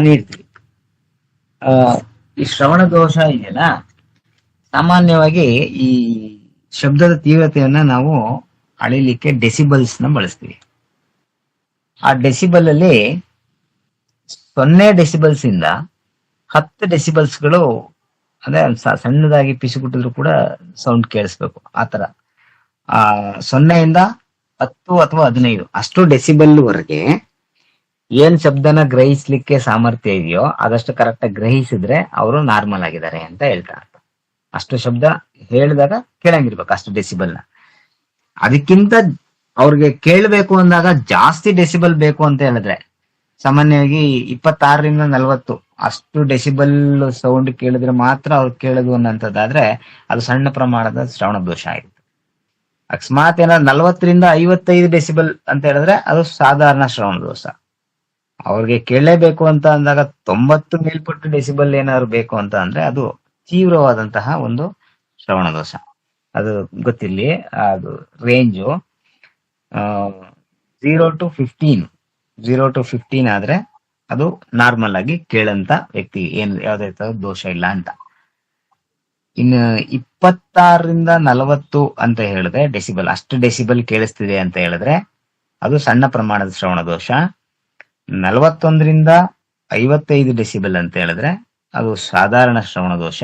ನೀಡ್ತೀವಿ. ಆ ಈ ಶ್ರವಣ ದೋಷ ಇದೆಯಲ್ಲ, ಸಾಮಾನ್ಯವಾಗಿ ಈ ಶಬ್ದದ ತೀವ್ರತೆಯನ್ನ ನಾವು ಅಳಿಲಿಕ್ಕೆ ಡೆಸಿಬಲ್ಸ್ ನ ಬಳಸ್ತೀವಿ. ಆ ಡೆಸಿಬಲ್ ಅಲ್ಲಿ 0 ಡೆಸಿಬಲ್ಸ್ ಇಂದ 10 ಡೆಸಿಬಲ್ಸ್ಗಳು, ಅಂದ್ರೆ ಸಣ್ಣದಾಗಿ ಪಿಸುಗುಟ್ಟಿದ್ರು ಕೂಡ ಸೌಂಡ್ ಕೇಳಿಸ್ಬೇಕು. ಆತರ 0 ಇಂದ 10 ಅಥವಾ 15 ಅಷ್ಟು ಡೆಸಿಬಲ್ ವರೆಗೆ ಏನ್ ಶಬ್ದನ ಗ್ರಹಿಸ್ಲಿಕ್ಕೆ ಸಾಮರ್ಥ್ಯ ಇದೆಯೋ ಅದಷ್ಟು ಕರೆಕ್ಟ್ ಆಗಿ ಗ್ರಹಿಸಿದ್ರೆ ಅವರು ನಾರ್ಮಲ್ ಆಗಿದ್ದಾರೆ ಅಂತ ಹೇಳ್ತಾರೆ. ಅಷ್ಟು ಶಬ್ದ ಹೇಳಿದಾಗ ಕೇಳಂಗಿರ್ಬೇಕು ಅಷ್ಟು ಡೆಸಿಬಲ್ನ. ಅದಕ್ಕಿಂತ ಅವ್ರಿಗೆ ಕೇಳಬೇಕು ಅಂದಾಗ ಜಾಸ್ತಿ ಡೆಸಿಬಲ್ ಬೇಕು ಅಂತ ಹೇಳಿದ್ರೆ, ಸಾಮಾನ್ಯವಾಗಿ 26ರಿಂದ 40 ಅಷ್ಟು ಡೆಸಿಬಲ್ ಸೌಂಡ್ ಕೇಳಿದ್ರೆ ಮಾತ್ರ ಅವ್ರು ಕೇಳೋದು ಅನ್ನೋಂಥದ್ದಾದ್ರೆ ಅದು ಸಣ್ಣ ಪ್ರಮಾಣದ ಶ್ರವಣ ದೋಷ ಆಗುತ್ತೆ. ಅಕಸ್ಮಾತ್ ಏನಾದ್ರು 40ರಿಂದ 55 ಡೆಸಿಬಲ್ ಅಂತ ಹೇಳಿದ್ರೆ ಅದು ಸಾಧಾರಣ ಶ್ರವಣ ದೋಷ. ಅವ್ರಿಗೆ ಕೇಳಲೇಬೇಕು ಅಂತ ಅಂದಾಗ 90 ಮೇಲ್ಪಟ್ಟು ಡೆಸಿಬಲ್ ಏನಾದ್ರು ಬೇಕು ಅಂತ ಅಂದ್ರೆ ಅದು ತೀವ್ರವಾದಂತಹ ಒಂದು ಶ್ರವಣ ದೋಷ. ಅದು ಗೊತ್ತಿರ್ಲಿ, ಅದು ರೇಂಜು 0 to 15 ಆದ್ರೆ ಅದು ನಾರ್ಮಲ್ ಆಗಿ ಕೇಳಂತ ವ್ಯಕ್ತಿ, ಏನು ಯಾವ್ದೇ ದೋಷ ಇಲ್ಲ ಅಂತ. ಇನ್ನು 26ರಿಂದ 40 ಅಂತ ಹೇಳಿದ್ರೆ ಡೆಸಿಬಲ್, ಅಷ್ಟು ಡೆಸಿಬಲ್ ಕೇಳಿಸ್ತಿದೆ ಅಂತ ಹೇಳಿದ್ರೆ ಅದು ಸಣ್ಣ ಪ್ರಮಾಣದ ಶ್ರವಣ ದೋಷ. 41ರಿಂದ 55 ಡೆಸಿಬಲ್ ಅಂತ ಹೇಳಿದ್ರೆ ಅದು ಸಾಧಾರಣ ಶ್ರವಣ ದೋಷ.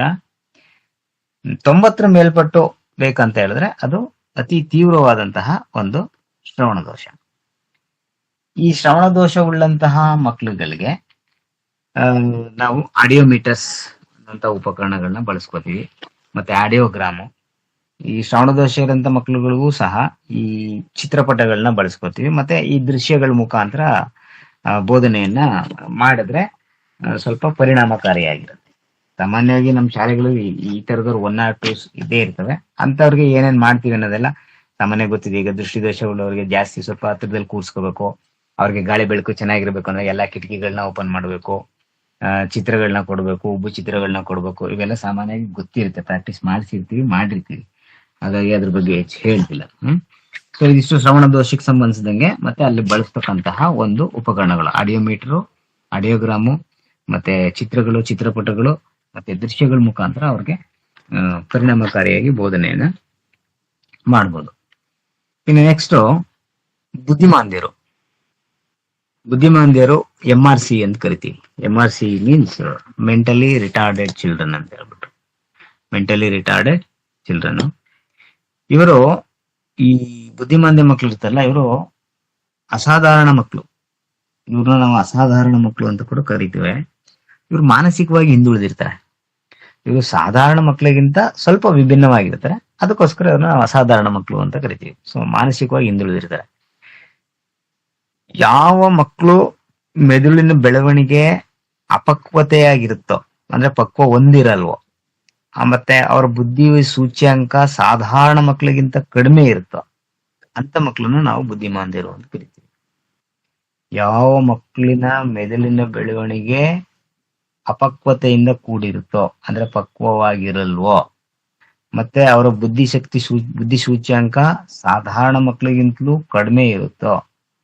90 ಮೇಲ್ಪಟ್ಟು ಬೇಕಂತ ಹೇಳಿದ್ರೆ ಅದು ಅತಿ ತೀವ್ರವಾದಂತಹ ಒಂದು ಶ್ರವಣ ದೋಷ. ಈ ಶ್ರವಣ ದೋಷ ಉಳ್ಳಂತಹ ಮಕ್ಕಳುಗಳಿಗೆ ನಾವು ಆಡಿಯೋಮೀಟರ್ಸ್ ಅಂತ ಉಪಕರಣಗಳನ್ನ ಬಳಸ್ಕೋತೀವಿ, ಮತ್ತೆ ಆಡಿಯೋಗ್ರಾಮು. ಈ ಶ್ರವಣ ದೋಷ ಇರೋಂಥ ಮಕ್ಕಳುಗಳಿಗೂ ಸಹ ಈ ಚಿತ್ರಪಟಗಳನ್ನ ಬಳಸ್ಕೋತೀವಿ, ಮತ್ತೆ ಈ ದೃಶ್ಯಗಳ ಮುಖಾಂತರ ಬೋಧನೆಯನ್ನ ಮಾಡಿದ್ರೆ ಸ್ವಲ್ಪ ಪರಿಣಾಮಕಾರಿಯಾಗಿರುತ್ತೆ. ಸಾಮಾನ್ಯವಾಗಿ ನಮ್ಮ ಶಾಲೆಗಳು ಈ ತರದವ್ರು 1 or 2 ಇದೇ ಇರ್ತವೆ. ಅಂತವ್ರಿಗೆ ಏನೇನ್ ಮಾಡ್ತೀವಿ ಅನ್ನೋದೆಲ್ಲ ಸಾಮಾನ್ಯ ಗೊತ್ತಿದೆ. ಈಗ ದೃಷ್ಟಿದೋಷ ಉಳ್ಳವರಿಗೆ ಜಾಸ್ತಿ ಸ್ವಲ್ಪ ಹತ್ರದಲ್ಲಿ ಕೂರ್ಸ್ಕೋಬೇಕು, ಅವ್ರಿಗೆ ಗಾಳಿ ಬೆಳಕು ಚೆನ್ನಾಗಿರ್ಬೇಕು ಅಂದ್ರೆ ಎಲ್ಲಾ ಕಿಟಕಿಗಳನ್ನ ಓಪನ್ ಮಾಡಬೇಕು, ಚಿತ್ರಗಳನ್ನ ಕೊಡ್ಬೇಕು, ಉಬ್ಬು ಚಿತ್ರಗಳನ್ನ ಕೊಡ್ಬೇಕು. ಇವೆಲ್ಲ ಸಾಮಾನ್ಯವಾಗಿ ಗೊತ್ತಿರುತ್ತೆ, ಪ್ರಾಕ್ಟೀಸ್ ಮಾಡಿರ್ತೀವಿ. ಹಾಗಾಗಿ ಅದ್ರ ಬಗ್ಗೆ ಹೆಚ್ಚು ಹೇಳ್ತಿಲ್ಲ. ಸೊ ಇದಿಷ್ಟು ಶ್ರವಣ ದೋಷಕ್ಕೆ ಸಂಬಂಧಿಸಿದಂಗೆ ಮತ್ತೆ ಅಲ್ಲಿ ಬಳಸ್ತಕ್ಕಂತಹ ಒಂದು ಉಪಕರಣಗಳು ಆಡಿಯೋಮೀಟರು, ಆಡಿಯೋಗ್ರಾಮು, ಮತ್ತೆ ಚಿತ್ರಗಳು, ಚಿತ್ರಪಟಗಳು, ಮತ್ತೆ ದೃಶ್ಯಗಳ ಮುಖಾಂತರ ಅವ್ರಿಗೆ ಪರಿಣಾಮಕಾರಿಯಾಗಿ ಬೋಧನೆಯನ್ನ ಮಾಡ್ಬೋದು. ಇನ್ನು ನೆಕ್ಸ್ಟ್ ಬುದ್ಧಿಮಾಂದ್ಯರು MRC ಅಂತ ಕರಿತೀವಿ. MRC means mentally retarded children ಅಂತ ಹೇಳ್ಬಿಟ್ಟು, ಮೆಂಟಲಿ ರಿಟಾರ್ಡೆಡ್ ಚಿಲ್ಡ್ರನ್. ಇವರು ಈ ಬುದ್ಧಿಮಾಂದ್ಯ ಮಕ್ಳು ಇರ್ತಲ್ಲ, ಇವರು ಅಸಾಧಾರಣ ಮಕ್ಕಳು. ಇವ್ರನ್ನ ನಾವು ಅಸಾಧಾರಣ ಮಕ್ಕಳು ಅಂತ ಕೂಡ ಕರಿತೀವಿ. ಇವ್ರು ಮಾನಸಿಕವಾಗಿ ಹಿಂದುಳಿದಿರ್ತಾರೆ. ಇವರು ಸಾಧಾರಣ ಮಕ್ಕಳಿಗಿಂತ ಸ್ವಲ್ಪ ವಿಭಿನ್ನವಾಗಿರ್ತಾರೆ, ಅದಕ್ಕೋಸ್ಕರ ಇವ್ರನ್ನ ನಾವು ಅಸಾಧಾರಣ ಮಕ್ಕಳು ಅಂತ ಕರಿತೀವಿ. ಸೊ ಮಾನಸಿಕವಾಗಿ ಹಿಂದುಳಿದಿರ್ತಾರೆ. ಯಾವ ಮಕ್ಕಳು ಮೆದುಳಿನ ಬೆಳವಣಿಗೆ ಅಪಕ್ವತೆಯಾಗಿರುತ್ತೋ, ಅಂದ್ರೆ ಪಕ್ವ ಹೊಂದಿರಲ್ವೋ, ಮತ್ತೆ ಅವರ ಬುದ್ಧಿ ಸೂಚ್ಯಾಂಕ ಸಾಧಾರಣ ಮಕ್ಕಳಿಗಿಂತ ಕಡಿಮೆ ಇರುತ್ತೋ ಅಂತ ಮಕ್ಕಳನ್ನ ನಾವು ಬುದ್ಧಿಮಾಂದ್ಯರು ಅಂತ ಕರಿತೀವಿ. ಯಾವ ಮಕ್ಕಳಿನ ಮೆದುಳಿನ ಬೆಳವಣಿಗೆ ಅಪಕ್ವತೆಯಿಂದ ಕೂಡಿರುತ್ತೋ, ಅಂದ್ರೆ ಪಕ್ವವಾಗಿರಲ್ವೋ, ಮತ್ತೆ ಅವರ ಬುದ್ಧಿ ಸೂಚ್ಯಾಂಕ ಸಾಧಾರಣ ಮಕ್ಕಳಿಗಿಂತಲೂ ಕಡಿಮೆ ಇರುತ್ತೋ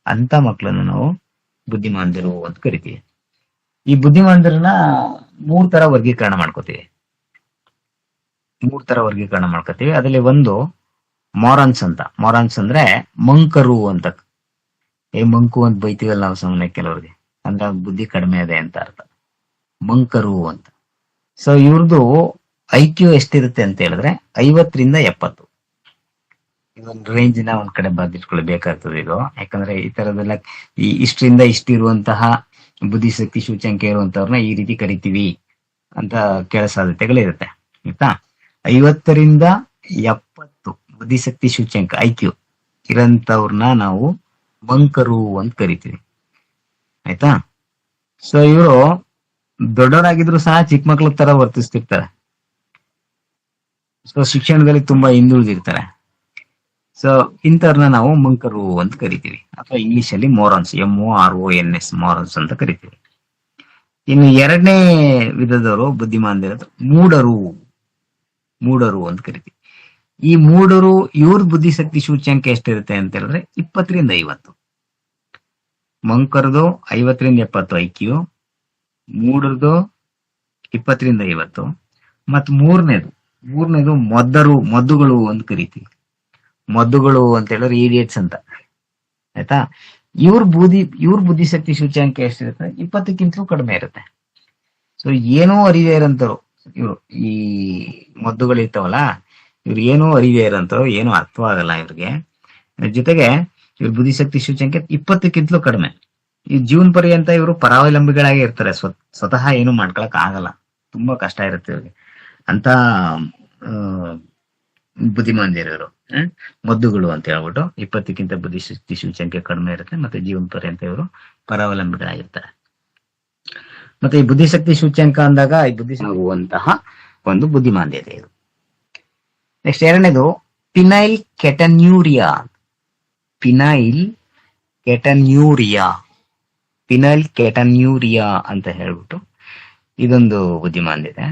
ಅಂತ ಮಕ್ಕಳನ್ನ ನಾವು ಬುದ್ಧಿಮಾಂದ್ಯರು ಅಂತ ಕರಿತೀವಿ. ಈ ಬುದ್ಧಿಮಾಂದ್ಯರನ್ನ 3 ತರ ವರ್ಗೀಕರಣ ಮಾಡ್ಕೋತೀವಿ. ಅದರಲ್ಲಿ ಒಂದು ಮಾರನ್ಸ್ ಅಂತ. ಮಾರನ್ಸ್ ಅಂದ್ರೆ ಮಂಕರು ಅಂತ. ಮಂಕು ಅಂತ ಬೈತೀವಲ್ಲ ನಾವು ಸುಮ್ಮನೆ ಕೆಲವ್ರಿಗೆ, ಅಂದ್ರೆ ಬುದ್ಧಿ ಕಡಿಮೆ ಇದೆ ಅಂತ ಅರ್ಥ, ಮಂಕರು ಅಂತ. ಸೊ ಇವ್ರದ್ದು IQ ಎಷ್ಟಿರುತ್ತೆ ಅಂತ ಹೇಳಿದ್ರೆ 50ರಿಂದ 70. ಇದೊಂದು ರೇಂಜ್ ನ ಒಂದ್ ಕಡೆ ಬರ್ದಿಟ್ಕೊಳ್ಬೇಕಾಗ್ತದೆ ಇದು. ಯಾಕಂದ್ರೆ ಈ ತರದೆಲ್ಲ ಇಷ್ಟರಿಂದ ಇಷ್ಟಿರುವಂತಹ ಬುದ್ಧಿಶಕ್ತಿ ಸೂಚ್ಯಂಕ ಇರುವಂತವ್ರನ್ನ ಈ ರೀತಿ ಕರಿತೀವಿ ಅಂತ ಕೇಳೋ ಸಾಧ್ಯತೆಗಳಿರುತ್ತೆ, ಆಯ್ತಾ. 50ರಿಂದ 70 ಬುದ್ಧಿಶಕ್ತಿ ಸೂಚ್ಯಂಕ IQ ಇರೋಂಥವ್ರನ್ನ ನಾವು ಮಂಕರು ಅಂತ ಕರಿತೀವಿ, ಆಯ್ತಾ. ಸೊ ಇವರು ದೊಡ್ಡವರಾಗಿದ್ರು ಸಹ ಚಿಕ್ಕ ಮಕ್ಳ ತರ ವರ್ತಿಸ್ತಿರ್ತಾರೆ. ಸೊ ಶಿಕ್ಷಣದಲ್ಲಿ ತುಂಬಾ ಹಿಂದುಳಿದಿರ್ತಾರೆ. ಸೊ ಇಂಥವ್ರನ್ನ ನಾವು ಮಂಕರು ಅಂತ ಕರಿತೀವಿ, ಅಥವಾ ಇಂಗ್ಲಿಷ್ ಅಲ್ಲಿ ಮೋರನ್ಸ್, MORONS ಮೋರನ್ಸ್ ಅಂತ ಕರಿತೀವಿ. ಇನ್ನು 2ನೇ ವಿಧದವರು ಬುದ್ಧಿಮಾಂದ್ಯರು ಮೂಢರು ಅಂತ ಕರಿತೀವಿ. ಈ ಮೂಢರು ಇವ್ರ ಬುದ್ಧಿಶಕ್ತಿ ಸೂಚ್ಯಂಕ ಎಷ್ಟಿರುತ್ತೆ ಅಂತ ಹೇಳಿದ್ರೆ 20ರಿಂದ 50. ಮಂಕರದು 50ರಿಂದ 70 IQ, ಮೂರದು 20-50. ಮತ್ ಮೂರನೇದು ಮದ್ದುಗಳು ಅಂತ ಕರಿತೀವಿ. ಮದ್ದುಗಳು ಅಂತ ಹೇಳಿದ್ರೆ ಇಡಿಯಟ್ಸ್ ಅಂತ, ಆಯ್ತಾ. ಇವ್ರ ಬುದ್ಧಿಶಕ್ತಿ ಸೂಚ್ಯಂಕ ಎಷ್ಟಿರುತ್ತೆ? 20ಕ್ಕಿಂತಲೂ ಕಡಿಮೆ ಇರುತ್ತೆ. ಸೊ ಏನೋ ಅರಿವೇ ಇರಂತರು ಇವ್ರು, ಈ ಮದ್ದುಗಳು ಇರ್ತಾವಲ್ಲ, ಇವ್ರು ಏನೋ ಅರಿವೇ ಇರಂತರು, ಏನೋ ಅರ್ಥವಾಗಲ್ಲ ಇವ್ರಿಗೆ. ಜೊತೆಗೆ ಇವ್ರ ಬುದ್ಧಿಶಕ್ತಿ ಸೂಚ್ಯಂಕ 20ಕ್ಕಿಂತಲೂ ಕಡಿಮೆ. ಈ ಜೀವನ ಪರ್ಯಂತ ಇವರು ಪರಾವಲಂಬಿಗಳಾಗಿ ಇರ್ತಾರೆ. ಸ್ವತಃ ಏನು ಮಾಡ್ಕೊಳಕ್ ಆಗಲ್ಲ, ತುಂಬಾ ಕಷ್ಟ ಇರುತ್ತೆ ಇವ್ರಿಗೆ ಅಂತ ಬುದ್ಧಿಮಾಂದ್ಯರು. ಮದ್ದುಗಳು ಅಂತ ಹೇಳ್ಬಿಟ್ಟು 20ಕ್ಕಿಂತ ಬುದ್ಧಿಶಕ್ತಿ ಸೂಚ್ಯಂಕ ಕಡಿಮೆ ಇರುತ್ತೆ, ಮತ್ತೆ ಜೀವನ ಪರ್ಯಂತ ಇವರು ಪರಾವಲಂಬಿಗಳಾಗಿರ್ತಾರೆ. ಮತ್ತೆ ಈ ಬುದ್ಧಿಶಕ್ತಿ ಸೂಚ್ಯಂಕ ಅಂದಾಗ ಈ ಆಗುವಂತಹ ಒಂದು ಬುದ್ಧಿಮಾಂದ್ಯತೆ ಇದು. ನೆಕ್ಸ್ಟ್ ಎರಡನೇದು ಪಿನೈಲ್ ಕೆಟನ್ಯೂರಿಯಾ. ಪಿನೈಲ್ ಕೆಟನ್ಯೂರಿಯಾ ಅಂತ ಹೇಳ್ಬಿಟ್ಟು ಇದೊಂದು ಬುದ್ಧಿಮಾಂದ್ಯತೆ.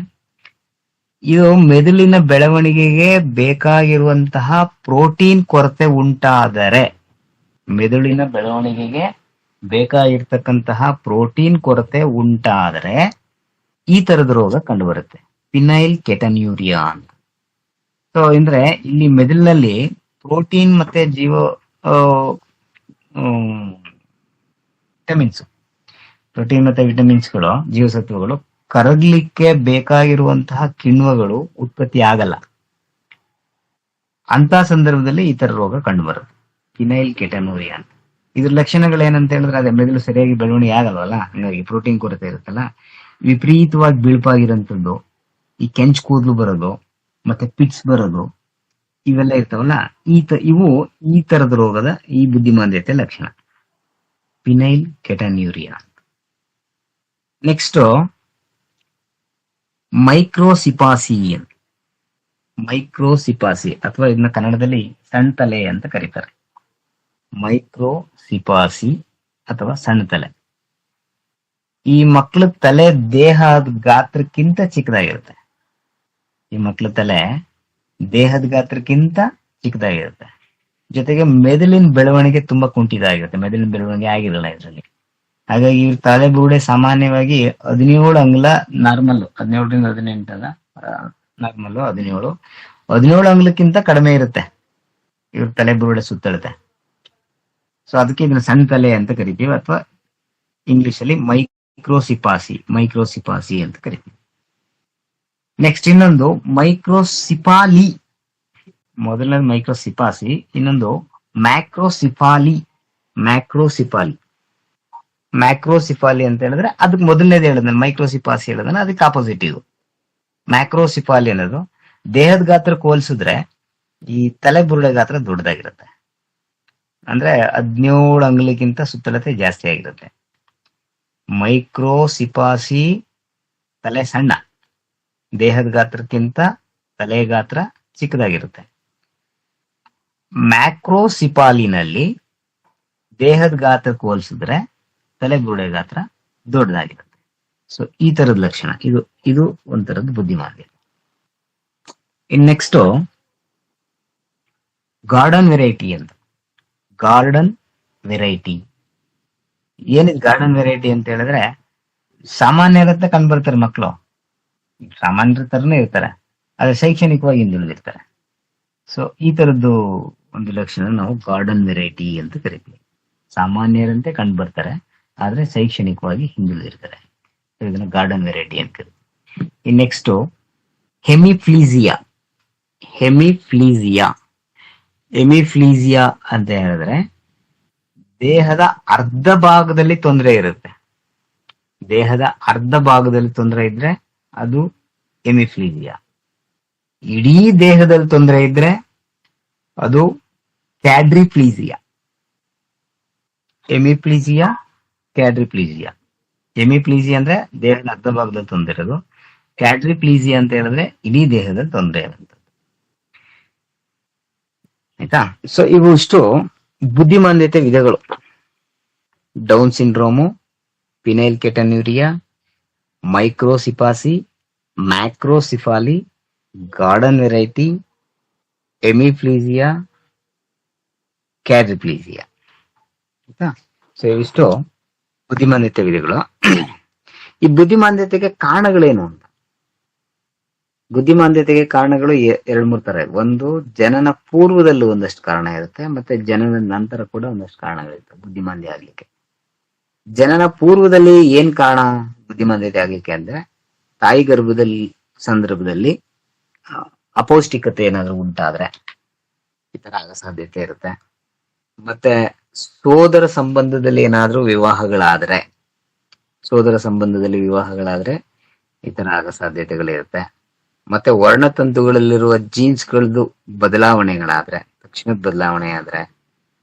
ಇದು ಮೆದುಳಿನ ಬೆಳವಣಿಗೆಗೆ ಬೇಕಾಗಿರುವಂತಹ ಪ್ರೋಟೀನ್ ಕೊರತೆ ಉಂಟಾದರೆ, ಮೆದುಳಿನ ಬೆಳವಣಿಗೆಗೆ ಬೇಕಾಗಿರ್ತಕ್ಕಂತಹ ಪ್ರೋಟೀನ್ ಕೊರತೆ ಉಂಟಾದರೆ ಈ ತರದ ರೋಗ ಕಂಡು ಬರುತ್ತೆ, ಪಿನೈಲ್ ಕೆಟನ್ಯೂರಿಯಾ ಅಂತ. ಸೊ ಅಂದ್ರೆ ಇಲ್ಲಿ ಮೆದುಳಿನಲ್ಲಿ ಪ್ರೋಟೀನ್ ಮತ್ತೆ ವಿಟಮಿನ್ಸ್ಗಳು, ಜೀವಸತ್ವಗಳು ಕರಗ್ಲಿಕ್ಕೆ ಬೇಕಾಗಿರುವಂತಹ ಕಿಣ್ವಗಳು ಉತ್ಪತ್ತಿ ಆಗಲ್ಲ. ಅಂತ ಸಂದರ್ಭದಲ್ಲಿ ಈ ತರ ರೋಗ ಕಂಡು ಬರುತ್ತೆ, ಪಿನೈಲ್ ಕೆಟನ್ಯೂರಿಯಾ ಅಂತ. ಇದ್ರ ಲಕ್ಷಣಗಳು ಏನಂತ ಹೇಳಿದ್ರೆ, ಅದೇ ಮೆದುಳು ಸರಿಯಾಗಿ ಬೆಳವಣಿಗೆ ಆಗಲ್ವಲ್ಲ, ಹಂಗಾಗಿ ಪ್ರೋಟೀನ್ ಕೊರತೆ ಇರುತ್ತಲ್ಲ, ವಿಪರೀತವಾಗಿ ಬಿಳುಪಾಗಿರೋಂಥದ್ದು, ಈ ಕೆಂಚ್ ಕೂದಲು ಬರೋದು, ಮತ್ತೆ ಪಿಟ್ಸ್ ಬರೋದು, ಇವೆಲ್ಲ ಇರ್ತಾವಲ್ಲ, ಇವು ಈ ತರದ ರೋಗದ ಈ ಬುದ್ಧಿಮಾಂದ್ಯತೆ ಲಕ್ಷಣ, ಪಿನೈಲ್ ಕೆಟನ್ಯೂರಿಯಾ. ನೆಕ್ಸ್ಟ್ ಮೈಕ್ರೋಸಿಪಾಸಿ ಅಥವಾ ಇದನ್ನ ಕನ್ನಡದಲ್ಲಿ ಸಣ್ಣ ತಲೆ ಅಂತ ಕರೀತಾರೆ. ಮೈಕ್ರೋಸಿಪಾಸಿ ಅಥವಾ ಸಣ್ಣ ತಲೆ. ಈ ಮಕ್ಕಳ ತಲೆ ದೇಹದ ಗಾತ್ರಕ್ಕಿಂತ ಚಿಕ್ಕದಾಗಿರುತ್ತೆ. ಜೊತೆಗೆ ಮೆದುಳಿನ ಬೆಳವಣಿಗೆ ತುಂಬಾ ಕುಂಠಿತ ಆಗಿರುತ್ತೆ, ಮೆದುಳಿನ ಬೆಳವಣಿಗೆ ಆಗಿರಲ್ಲ ಇದರಲ್ಲಿ. ಹಾಗಾಗಿ ಇವ್ರ ತಲೆ ಬುರುಡೆ ಸಾಮಾನ್ಯವಾಗಿ 17 ಅಂಗುಲ ನಾರ್ಮಲ್, 17ರಿಂದ 18 ಅಲ್ಲ, ನಾರ್ಮಲ್ 17 ಅಂಗುಲಕ್ಕಿಂತ ಕಡಿಮೆ ಇರುತ್ತೆ ಇವ್ರ ತಲೆ ಬುರುಡೆ ಸುತ್ತಳತೆ. ಸೊ ಅದಕ್ಕೆ ಇದನ್ನ ಸಣ್ಣ ತಲೆ ಅಂತ ಕರಿತೀವಿ, ಅಥವಾ ಇಂಗ್ಲಿಷ್ ಅಲ್ಲಿ ಮೈಕ್ರೋಸಿಪಾಸಿ ಅಂತ ಕರಿತೀವಿ. ನೆಕ್ಸ್ಟ್ ಇನ್ನೊಂದು ಮೈಕ್ರೋಸಿಪಾಲಿ. ಮೊದಲನೇದು ಮೈಕ್ರೋಸಿಪಾಸಿ, ಇನ್ನೊಂದು ಮ್ಯಾಕ್ರೋಸಿಪಾಲಿ ಅಂತ ಹೇಳಿದ್ರೆ ಅದಕ್ಕೆ ಮೊದಲನೇದು ಹೇಳಿದ್ರೆ ಮೈಕ್ರೋಸಿಪಾಸಿ ಹೇಳಿದ್ರೆ ಅದಕ್ಕೆ ಆಪೋಸಿಟ್ ಇದು. ಮ್ಯಾಕ್ರೋಸಿಪಾಲಿ ಅನ್ನೋದು ದೇಹದ ಗಾತ್ರಕ್ಕೆ ಹೋಲಿಸಿದ್ರೆ ಈ ತಲೆ ಬುರುಡೆ ಗಾತ್ರ ದೊಡ್ಡದಾಗಿರುತ್ತೆ, ಅಂದ್ರೆ 17 ಅಂಗುಲಕ್ಕಿಂತ ಸುತ್ತಳತೆ ಜಾಸ್ತಿ ಆಗಿರುತ್ತೆ. ಮೈಕ್ರೋಸಿಪಾಸಿ ತಲೆ ಸಣ್ಣ, ದೇಹದ ಗಾತ್ರಕ್ಕಿಂತ ತಲೆ ಗಾತ್ರ ಚಿಕ್ಕದಾಗಿರುತ್ತೆ. ಮ್ಯಾಕ್ರೋಸಿಪಾಲಿನಲ್ಲಿ ದೇಹದ ಗಾತ್ರಕ್ಕೆ ಹೋಲಿಸಿದ್ರೆ ತಲೆ ಬುರುಡೆ ಗಾತ್ರ ದೊಡ್ಡದಾಗಿರುತ್ತೆ. ಸೊ ಈ ತರದ ಲಕ್ಷಣ ಇದು ಒಂಥರದ ಬುದ್ಧಿಮಾಂದ್ಯತೆ. ಇನ್ ನೆಕ್ಸ್ಟ್ ಗಾರ್ಡನ್ ವೆರೈಟಿ ಅಂತ. ಏನಿದ್ ಗಾರ್ಡನ್ ವೆರೈಟಿ ಅಂತ ಹೇಳಿದ್ರೆ, ಸಾಮಾನ್ಯರತ್ತ ಕಂಡು ಬರ್ತಾರೆ ಮಕ್ಕಳು, ಸಾಮಾನ್ಯರ ತರನೇ ಇರ್ತಾರೆ, ಆದ್ರೆ ಶೈಕ್ಷಣಿಕವಾಗಿ ಹಿಂದುಳಿದಿರ್ತಾರೆ. ಸೊ ಈ ತರದ್ದು ಒಂದು ಲಕ್ಷಣ ನಾವು ಗಾರ್ಡನ್ ವೆರೈಟಿ ಅಂತ ಕರಿತೀವಿ. ಸಾಮಾನ್ಯರಂತೆ ಕಂಡು ಬರ್ತಾರೆ, ಆದ್ರೆ ಶೈಕ್ಷಣಿಕವಾಗಿ ಹಿಂದುಳಿದಿರ್ತಾರೆ. ಇದನ್ನ ಗಾರ್ಡನ್ ವೆರೈಟಿ ಅಂತ ಕರಿತೀವಿ. ಇನ್ ನೆಕ್ಸ್ಟ್ ಹೆಮಿಫ್ಲೀಸಿಯಾ ಅಂತ ಹೇಳಿದ್ರೆ ದೇಹದ ಅರ್ಧ ಭಾಗದಲ್ಲಿ ತೊಂದರೆ ಇರುತ್ತೆ. ದೇಹದ ಅರ್ಧ ಭಾಗದಲ್ಲಿ ತೊಂದರೆ ಇದ್ರೆ ಅದು ಹೆಮಿಫ್ಲೀಸಿಯಾ. ಇಡೀ ದೇಹದಲ್ಲಿ ತೊಂದರೆ ಇದ್ರೆ ಅದು ಕ್ವಾಡ್ರಿಪ್ಲೀಸಿಯಾ. ಹೆಮಿಪ್ಲೀಸಿಯಾ ಅಂದ್ರೆ ದೇಹದ ಅರ್ಧ ಭಾಗದಲ್ಲಿ ತೊಂದರೆ ಇರೋದು. ಕ್ವಾಡ್ರಿಪ್ಲೀಸಿಯಾ ಅಂತ ಹೇಳಿದ್ರೆ ಇಡೀ ದೇಹದಲ್ಲಿ ತೊಂದರೆ ಇರುವಂತದ್ದು. ಆಯ್ತಾ? ಸೊ ಇವು ಇಷ್ಟು ಬುದ್ಧಿಮಾಂದ್ಯತೆ ವಿಧಗಳು: Down syndrome, phenylketonuria, microcephaly, macrocephaly, garden variety, hemiplegia, quadriplegia. ಆಯ್ತಾ? ಸೊ ಇವಿಷ್ಟು ಬುದ್ಧಿಮಾಂದ್ಯತೆ ವಿಧಗಳು. ಈ ಬುದ್ಧಿಮಾಂದ್ಯತೆಗೆ ಕಾರಣಗಳೇನು ಅಂತ. ಬುದ್ಧಿಮಾಂದ್ಯತೆಗೆ ಕಾರಣಗಳು ಎರಡ್ ಮೂರ್ ತರ. ಒಂದು, ಜನನ ಪೂರ್ವದಲ್ಲಿ ಒಂದಷ್ಟು ಕಾರಣ ಇರುತ್ತೆ, ಮತ್ತೆ ಜನನ ನಂತರ ಕೂಡ ಒಂದಷ್ಟು ಕಾರಣಗಳಿರುತ್ತೆ ಬುದ್ಧಿಮಾಂದ್ಯ ಆಗ್ಲಿಕ್ಕೆ. ಜನನ ಪೂರ್ವದಲ್ಲಿ ಏನ್ ಕಾರಣ ಬುದ್ಧಿಮಾಂದ್ಯತೆ ಆಗ್ಲಿಕ್ಕೆ ಅಂದ್ರೆ, ತಾಯಿ ಗರ್ಭದಲ್ಲಿ ಸಂದರ್ಭದಲ್ಲಿ ಅಪೌಷ್ಟಿಕತೆ ಏನಾದ್ರೂ ಉಂಟಾದ್ರೆ ಈ ತರ ಆಗೋ ಸಾಧ್ಯತೆ ಇರುತ್ತೆ. ಮತ್ತೆ ಸೋದರ ಸಂಬಂಧದಲ್ಲಿ ಏನಾದ್ರೂ ವಿವಾಹಗಳಾದ್ರೆ ಈ ತರ ಆಗೋ ಸಾಧ್ಯತೆಗಳಿರುತ್ತೆ. ಮತ್ತೆ ವರ್ಣತಂತುಗಳಲ್ಲಿರುವ ಜೀನ್ಸ್ಗಳದ್ದು ಬದಲಾವಣೆಗಳಾದ್ರೆ, ತಕ್ಷಣದ ಬದಲಾವಣೆ ಆದ್ರೆ,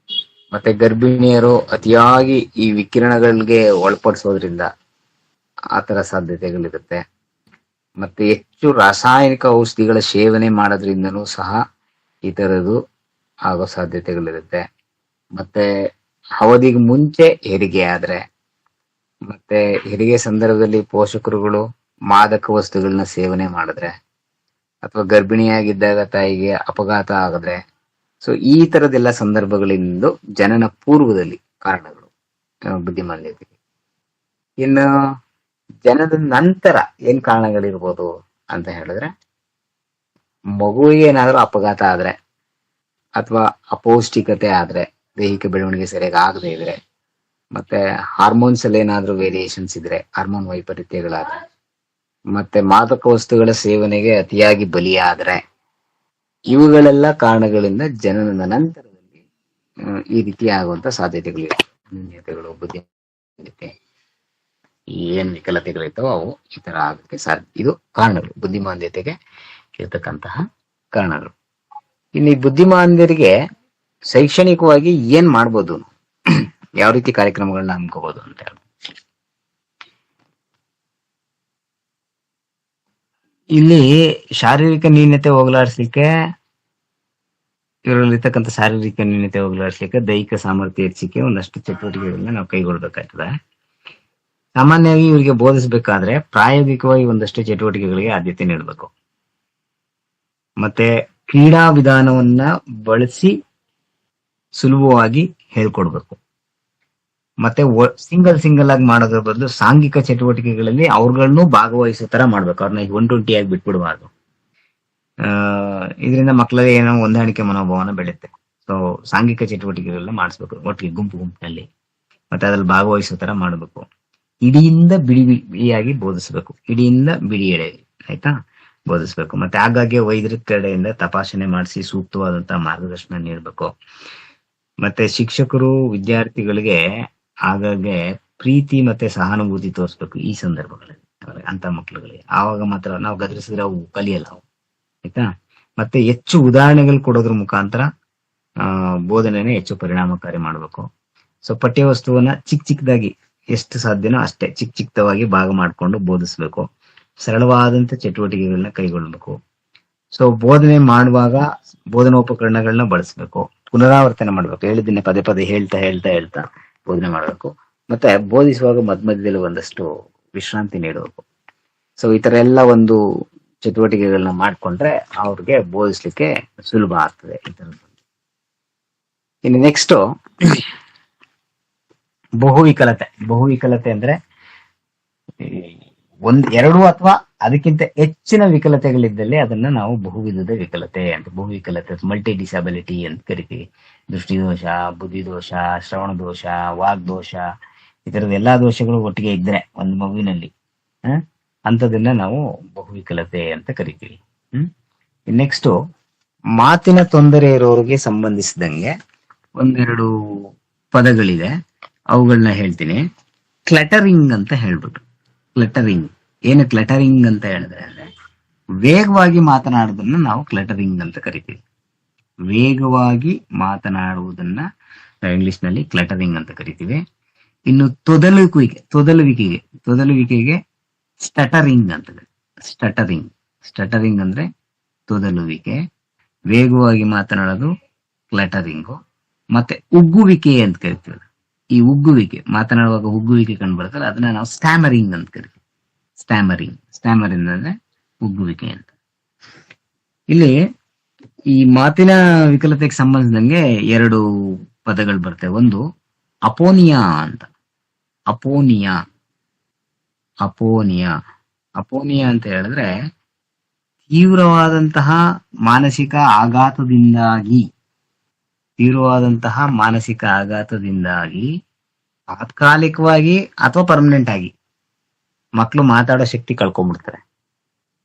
ಮತ್ತೆ ಗರ್ಭಿಣಿಯರು ಅತಿಯಾಗಿ ಈ ವಿಕಿರಣಗಳಿಗೆ ಒಳಪಡಿಸೋದ್ರಿಂದ ಆ ತರ ಸಾಧ್ಯತೆಗಳಿರುತ್ತೆ. ಮತ್ತೆ ಹೆಚ್ಚು ರಾಸಾಯನಿಕ ಔಷಧಿಗಳ ಸೇವನೆ ಮಾಡೋದ್ರಿಂದನೂ ಸಹ ಈ ತರದ್ದು ಆಗೋ ಸಾಧ್ಯತೆಗಳಿರುತ್ತೆ. ಮತ್ತೆ ಅವಧಿಗೆ ಮುಂಚೆ ಹೆರಿಗೆ ಆದ್ರೆ, ಮತ್ತೆ ಹೆರಿಗೆ ಸಂದರ್ಭದಲ್ಲಿ ಪೋಷಕರುಗಳು ಮಾದಕ ವಸ್ತುಗಳನ್ನ ಸೇವನೆ ಮಾಡಿದ್ರೆ, ಅಥವಾ ಗರ್ಭಿಣಿಯಾಗಿದ್ದಾಗ ತಾಯಿಗೆ ಅಪಘಾತ ಆಗಿದ್ರೆ, ಸೊ ಈ ತರದೆಲ್ಲ ಸಂದರ್ಭಗಳಿಂದ ಜನನ ಪೂರ್ವದಲ್ಲಿ ಕಾರಣಗಳು ಬುದ್ಧಿಮಾಂದ್ಯತೆಗೆ. ಇನ್ನು ಜನನ ನಂತರ ಏನ್ ಕಾರಣಗಳಿರ್ಬೋದು ಅಂತ ಹೇಳಿದ್ರೆ, ಮಗುವಿಗೆ ಏನಾದ್ರೂ ಅಪಘಾತ ಆದ್ರೆ, ಅಥವಾ ಅಪೌಷ್ಟಿಕತೆ ಆದ್ರೆ, ದೈಹಿಕ ಬೆಳವಣಿಗೆ ಸರಿಯಾಗಿ ಆಗದೆ ಇದ್ರೆ, ಮತ್ತೆ ಹಾರ್ಮೋನ್ಸ್ ಅಲ್ಲಿ ಏನಾದ್ರೂ ವೇರಿಯೇಷನ್ಸ್ ಇದ್ರೆ, ಹಾರ್ಮೋನ್ ವೈಪರೀತ್ಯಗಳಾದ್ರೆ, ಮತ್ತೆ ಮಾದಕ ವಸ್ತುಗಳ ಸೇವನೆಗೆ ಅತಿಯಾಗಿ ಬಲಿಯಾದ್ರೆ, ಇವುಗಳೆಲ್ಲ ಕಾರಣಗಳಿಂದ ಜನನದ ನಂತರದಲ್ಲಿ ಈ ರೀತಿ ಆಗುವಂತ ಸಾಧ್ಯತೆಗಳಿವೆ. ಬುದ್ಧಿಮಾಂದ್ಯತೆ ಏನ್ ವಿಕಲತೆಗಳಿರ್ತಾವ ಅವು ಈ ತರ ಆಗಕ್ಕೆ ಸಾಧ್ಯ. ಇದು ಕಾರಣಗಳು, ಬುದ್ಧಿಮಾಂದ್ಯತೆಗೆ ಇರ್ತಕ್ಕಂತಹ ಕಾರಣಗಳು. ಇನ್ನು ಈ ಬುದ್ಧಿಮಾಂದ್ಯರಿಗೆ ಶೈಕ್ಷಣಿಕವಾಗಿ ಏನ್ ಮಾಡ್ಬೋದು, ಯಾವ ರೀತಿ ಕಾರ್ಯಕ್ರಮಗಳನ್ನ ಹಮ್ಕೋಬಹುದು ಅಂತ ಹೇಳಿ. ಇಲ್ಲಿ ಶಾರೀರಿಕ ನ್ಯೂನ್ಯತೆ ಹೋಗಲಾಡಿಸ್ಲಿಕ್ಕೆ, ಇವರಲ್ಲಿರ್ತಕ್ಕಂಥ ಶಾರೀರಿಕ ನ್ಯೂನ್ಯತೆ ಹೋಗಲಾಡಿಸ್ಲಿಕ್ಕೆ ದೈಹಿಕ ಸಾಮರ್ಥ್ಯ ಹೆಚ್ಚಿಕೆ ಒಂದಷ್ಟು ಚಟುವಟಿಕೆಗಳನ್ನ ನಾವು ಕೈಗೊಳ್ಬೇಕಾಗ್ತದೆ. ಸಾಮಾನ್ಯವಾಗಿ ಇವರಿಗೆ ಬೋಧಿಸಬೇಕಾದ್ರೆ ಪ್ರಾಯೋಗಿಕವಾಗಿ ಒಂದಷ್ಟು ಚಟುವಟಿಕೆಗಳಿಗೆ ಆದ್ಯತೆ ನೀಡಬೇಕು. ಮತ್ತೆ ಕ್ರೀಡಾ ವಿಧಾನವನ್ನ ಬಳಸಿ ಸುಲಭವಾಗಿ ಹೇಳ್ಕೊಡ್ಬೇಕು. ಮತ್ತೆ ಸಿಂಗಲ್ ಆಗಿ ಮಾಡೋದ್ರ ಬದಲು ಸಾಂಘಿಕ ಚಟುವಟಿಕೆಗಳಲ್ಲಿ ಅವ್ರಗಳನ್ನು ಭಾಗವಹಿಸೋ ತರ ಮಾಡ್ಬೇಕು. ಅವ್ರನ್ನ 120 ಆಗಿ ಬಿಟ್ಬಿಡಬಾರ್ದು. ಇದರಿಂದ ಮಕ್ಕಳಲ್ಲಿ ಏನೋ ಹೊಂದಾಣಿಕೆ ಮನೋಭಾವನ ಬೆಳೆಯುತ್ತೆ. ಸೊ ಸಾಂಘಿಕ ಚಟುವಟಿಕೆಗಳನ್ನ ಮಾಡಿಸ್ಬೇಕು ಒಟ್ಟಿಗೆ, ಗುಂಪಿನಲ್ಲಿ. ಮತ್ತೆ ಅದ್ರಲ್ಲಿ ಭಾಗವಹಿಸೋ ತರ ಮಾಡ್ಬೇಕು. ಇಡಿಯಿಂದ ಬಿಡಿಯಾಗಿ ಬೋಧಿಸ್ಬೇಕು, ಇಡಿಯಿಂದ ಬಿಡಿ ಎಡೆ, ಆಯ್ತಾ, ಬೋಧಿಸ್ಬೇಕು. ಮತ್ತೆ ಆಗಾಗ್ಗೆ ವೈದ್ಯರ ಕಡೆಯಿಂದ ತಪಾಸಣೆ ಮಾಡಿಸಿ ಸೂಕ್ತವಾದಂತಹ ಮಾರ್ಗದರ್ಶನ ನೀಡಬೇಕು. ಮತ್ತೆ ಶಿಕ್ಷಕರು ವಿದ್ಯಾರ್ಥಿಗಳಿಗೆ ಆಗಾಗ್ಗೆ ಪ್ರೀತಿ ಮತ್ತೆ ಸಹಾನುಭೂತಿ ತೋರಿಸ್ಬೇಕು ಈ ಸಂದರ್ಭಗಳಲ್ಲಿ, ಅಂತ ಮಕ್ಳುಗಳಿಗೆ. ಆವಾಗ ಮಾತ್ರ ನಾವು ಗದರಿಸಿದ್ರೆ ಅವು ಕಲಿಯಲ್ಲ ಅವು, ಆಯ್ತಾ. ಮತ್ತೆ ಹೆಚ್ಚು ಉದಾಹರಣೆಗಳು ಕೊಡೋದ್ರ ಮುಖಾಂತರ ಬೋಧನೆನ ಹೆಚ್ಚು ಪರಿಣಾಮಕಾರಿ ಮಾಡ್ಬೇಕು. ಸೊ ಪಠ್ಯ ವಸ್ತುವನ್ನ ಚಿಕ್ಕದಾಗಿ ಎಷ್ಟು ಸಾಧ್ಯನೋ ಅಷ್ಟೇ ಚಿಕ್ಕದಾಗಿ ಭಾಗ ಮಾಡ್ಕೊಂಡು ಬೋಧಿಸ್ಬೇಕು. ಸರಳವಾದಂತ ಚಟುವಟಿಕೆಗಳನ್ನ ಕೈಗೊಳ್ಬೇಕು. ಸೊ ಬೋಧನೆ ಮಾಡುವಾಗ ಬೋಧನೋಪಕರಣಗಳನ್ನ ಬಳಸಬೇಕು. ಪುನರಾವರ್ತನೆ ಮಾಡ್ಬೇಕು, ಹೇಳಿದ್ದನ್ನೇ ಪದೇ ಪದೇ ಹೇಳ್ತಾ ಬೋಧನೆ ಮಾಡ್ಬೇಕು. ಮತ್ತೆ ಬೋಧಿಸುವಾಗ ಮಧ್ಯದಲ್ಲಿ ಒಂದಷ್ಟು ವಿಶ್ರಾಂತಿ ನೀಡಬೇಕು. ಸೊ ಈ ತರ ಎಲ್ಲ ಒಂದು ಚಟುವಟಿಕೆಗಳನ್ನ ಮಾಡ್ಕೊಂಡ್ರೆ ಅವ್ರಿಗೆ ಬೋಧಿಸ್ಲಿಕ್ಕೆ ಸುಲಭ ಆಗ್ತದೆ ಈ ತರದ್ದು. ಇನ್ನು ನೆಕ್ಸ್ಟ್ ಬಹುವಿಕಲತೆ ಅಂದ್ರೆ ಎರಡು ಅಥವಾ ಅದಕ್ಕಿಂತ ಹೆಚ್ಚಿನ ವಿಕಲತೆಗಳಿದ್ದಲ್ಲಿ ಅದನ್ನ ನಾವು ಬಹುವಿಧದ ವಿಕಲತೆ ಅಂತ, ಬಹುವಿಕಲತೆ ಮಲ್ಟಿ ಡಿಸಬಿಲಿಟಿ ಅಂತ ಕರಿತೀವಿ. ದೃಷ್ಟಿದೋಷ, ಬುದ್ಧಿದೋಷ, ಶ್ರವಣ ದೋಷ, ವಾಗ್ದೋಷ, ಈ ತರದ ಎಲ್ಲಾ ದೋಷಗಳು ಒಟ್ಟಿಗೆ ಇದ್ರೆ ಒಂದು ಮಗುವಿನಲ್ಲಿ ಅಂತದನ್ನ ನಾವು ಬಹುವಿಕಲತೆ ಅಂತ ಕರಿತೀವಿ. ನೆಕ್ಸ್ಟ್ ಮಾತಿನ ತೊಂದರೆ ಇರೋರಿಗೆ ಸಂಬಂಧಿಸಿದಂಗೆ ಒಂದೆರಡು ಪದಗಳಿದೆ, ಅವುಗಳನ್ನ ಹೇಳ್ತೀನಿ. ಕ್ಲಟರಿಂಗ್ ಅಂತ ಹೇಳ್ಬಿಟ್ಟು. ಕ್ಲಟರಿಂಗ್ ಏನು? ಕ್ಲಟರಿಂಗ್ ಅಂತ ಹೇಳಿದ್ರೆ ಅಂದ್ರೆ ವೇಗವಾಗಿ ಮಾತನಾಡುವುದನ್ನ ನಾವು ಕ್ಲಟರಿಂಗ್ ಅಂತ ಕರಿತೀವಿ. ವೇಗವಾಗಿ ಮಾತನಾಡುವುದನ್ನ ಇಂಗ್ಲಿಷ್ ನಲ್ಲಿ ಕ್ಲಟರಿಂಗ್ ಅಂತ ಕರಿತೀವಿ. ಇನ್ನು ತೊದಲುವಿಕೆಗೆ ಸ್ಟಟರಿಂಗ್ ಅಂತ. ಸ್ಟಟರಿಂಗ್ ಅಂದ್ರೆ ತೊದಲುವಿಕೆ, ವೇಗವಾಗಿ ಮಾತನಾಡೋದು ಕ್ಲಟರಿಂಗು. ಮತ್ತೆ ಉಗ್ಗುವಿಕೆ ಅಂತ ಕರಿತೀವಿ. ಈ ಉಗ್ಗುವಿಕೆ, ಮಾತನಾಡುವಾಗ ಉಗ್ಗುವಿಕೆ ಕಂಡು ಬರುತ್ತಲ್ಲ, ಅದನ್ನ ನಾವು ಸ್ಟ್ಯಾಮರಿಂಗ್ ಅಂತ ಕರಿತೀವಿ. ಸ್ಟ್ಯಾಮರಿಂಗ್ ಅಂದ್ರೆ ಉಗ್ಗುವಿಕೆ ಅಂತ. ಇಲ್ಲಿ ಈ ಮಾತಿನ ವಿಕಲತೆಗೆ ಸಂಬಂಧಿಸಿದಂಗೆ ಎರಡು ಪದಗಳು ಬರ್ತವೆ. ಒಂದು ಅಪೋನಿಯಾ ಅಂತ. ಅಪೋನಿಯಾ ಅಪೋನಿಯಾ. ಅಪೋನಿಯಾ ಅಂತ ಹೇಳಿದ್ರೆ ತೀವ್ರವಾದಂತಹ ಮಾನಸಿಕ ಆಘಾತದಿಂದಾಗಿ ತಾತ್ಕಾಲಿಕವಾಗಿ ಅಥವಾ ಪರ್ಮನೆಂಟ್ ಆಗಿ ಮಕ್ಕಳು ಮಾತಾಡೋ ಶಕ್ತಿ ಕಳ್ಕೊಂಡ್ಬಿಡ್ತಾರೆ.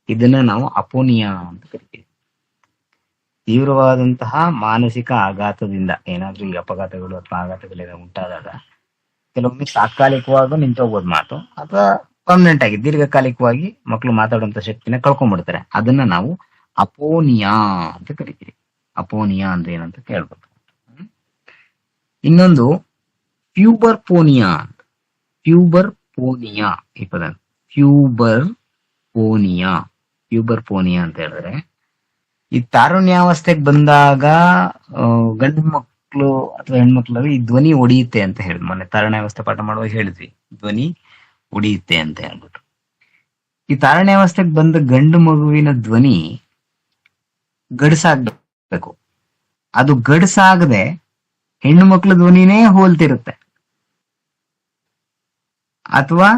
ಇದನ್ನ ನಾವು ಅಪೋನಿಯಾ ಅಂತ ಕರಿತೀವಿ. ತೀವ್ರವಾದಂತಹ ಮಾನಸಿಕ ಆಘಾತದಿಂದ ಏನಾದ್ರೂ ಈ ಅಪಘಾತಗಳು ಅಥವಾ ಆಘಾತಗಳೆಲ್ಲ ಉಂಟಾದಾಗ ಕೆಲವೊಮ್ಮೆ ತಾತ್ಕಾಲಿಕವಾಗಿ ನಿಂತೋಗ್ಬೋದು ಮಾತು, ಅಥವಾ ಪರ್ಮನೆಂಟ್ ಆಗಿ ದೀರ್ಘಕಾಲಿಕವಾಗಿ ಮಕ್ಕಳು ಮಾತಾಡುವಂತ ಶಕ್ತಿನ ಕಳ್ಕೊಂಡ್ಬಿಡ್ತಾರೆ. ಅದನ್ನ ನಾವು ಅಪೋನಿಯಾ ಅಂತ ಕರಿತೀವಿ. ಅಪೋನಿಯಾ ಅಂದ್ರೆ ಏನಂತ ಕೇಳ್ಬೇಕು. ಇನ್ನೊಂದು ಫ್ಯೂಬರ್ಪೋನಿಯಾ. ಫ್ಯೂಬರ್ಪೋನಿಯಾ ಈ ಪದ ಫ್ಯೂಬರ್ಪೋನಿಯಾ ಅಂತ ಹೇಳಿದ್ರೆ ಈ ತಾರುಣ್ಯಾವಸ್ಥೆಗೆ ಬಂದಾಗ ಗಂಡು ಮಕ್ಕಳು ಅಥವಾ ಹೆಣ್ಮಕ್ಳಲ್ಲಿ ಈ ಧ್ವನಿ ಒಡೆಯುತ್ತೆ ಅಂತ ಹೇಳಿದ್. ಮೊನ್ನೆ ತಾರುಣ್ಯಾವಸ್ಥೆ ಪಾಠ ಮಾಡುವಾಗ ಹೇಳಿದ್ವಿ, ಧ್ವನಿ ಒಡೆಯುತ್ತೆ ಅಂತ ಹೇಳ್ಬಿಟ್ಟು. ಈ ತಾರುಣ್ಯಾವಸ್ಥೆಗೆ ಬಂದ ಗಂಡು ಮಗುವಿನ ಧ್ವನಿ ಗಡ್ಸಾಗ್ಬೇಕು. ಅದು ಗಡ್ಸಾಗದೆ ಹೆಣ್ಣು ಮಕ್ಳ ಧ್ವನಿನೇ ಹೋಲ್ತಿರುತ್ತೆ, ಅಥವಾ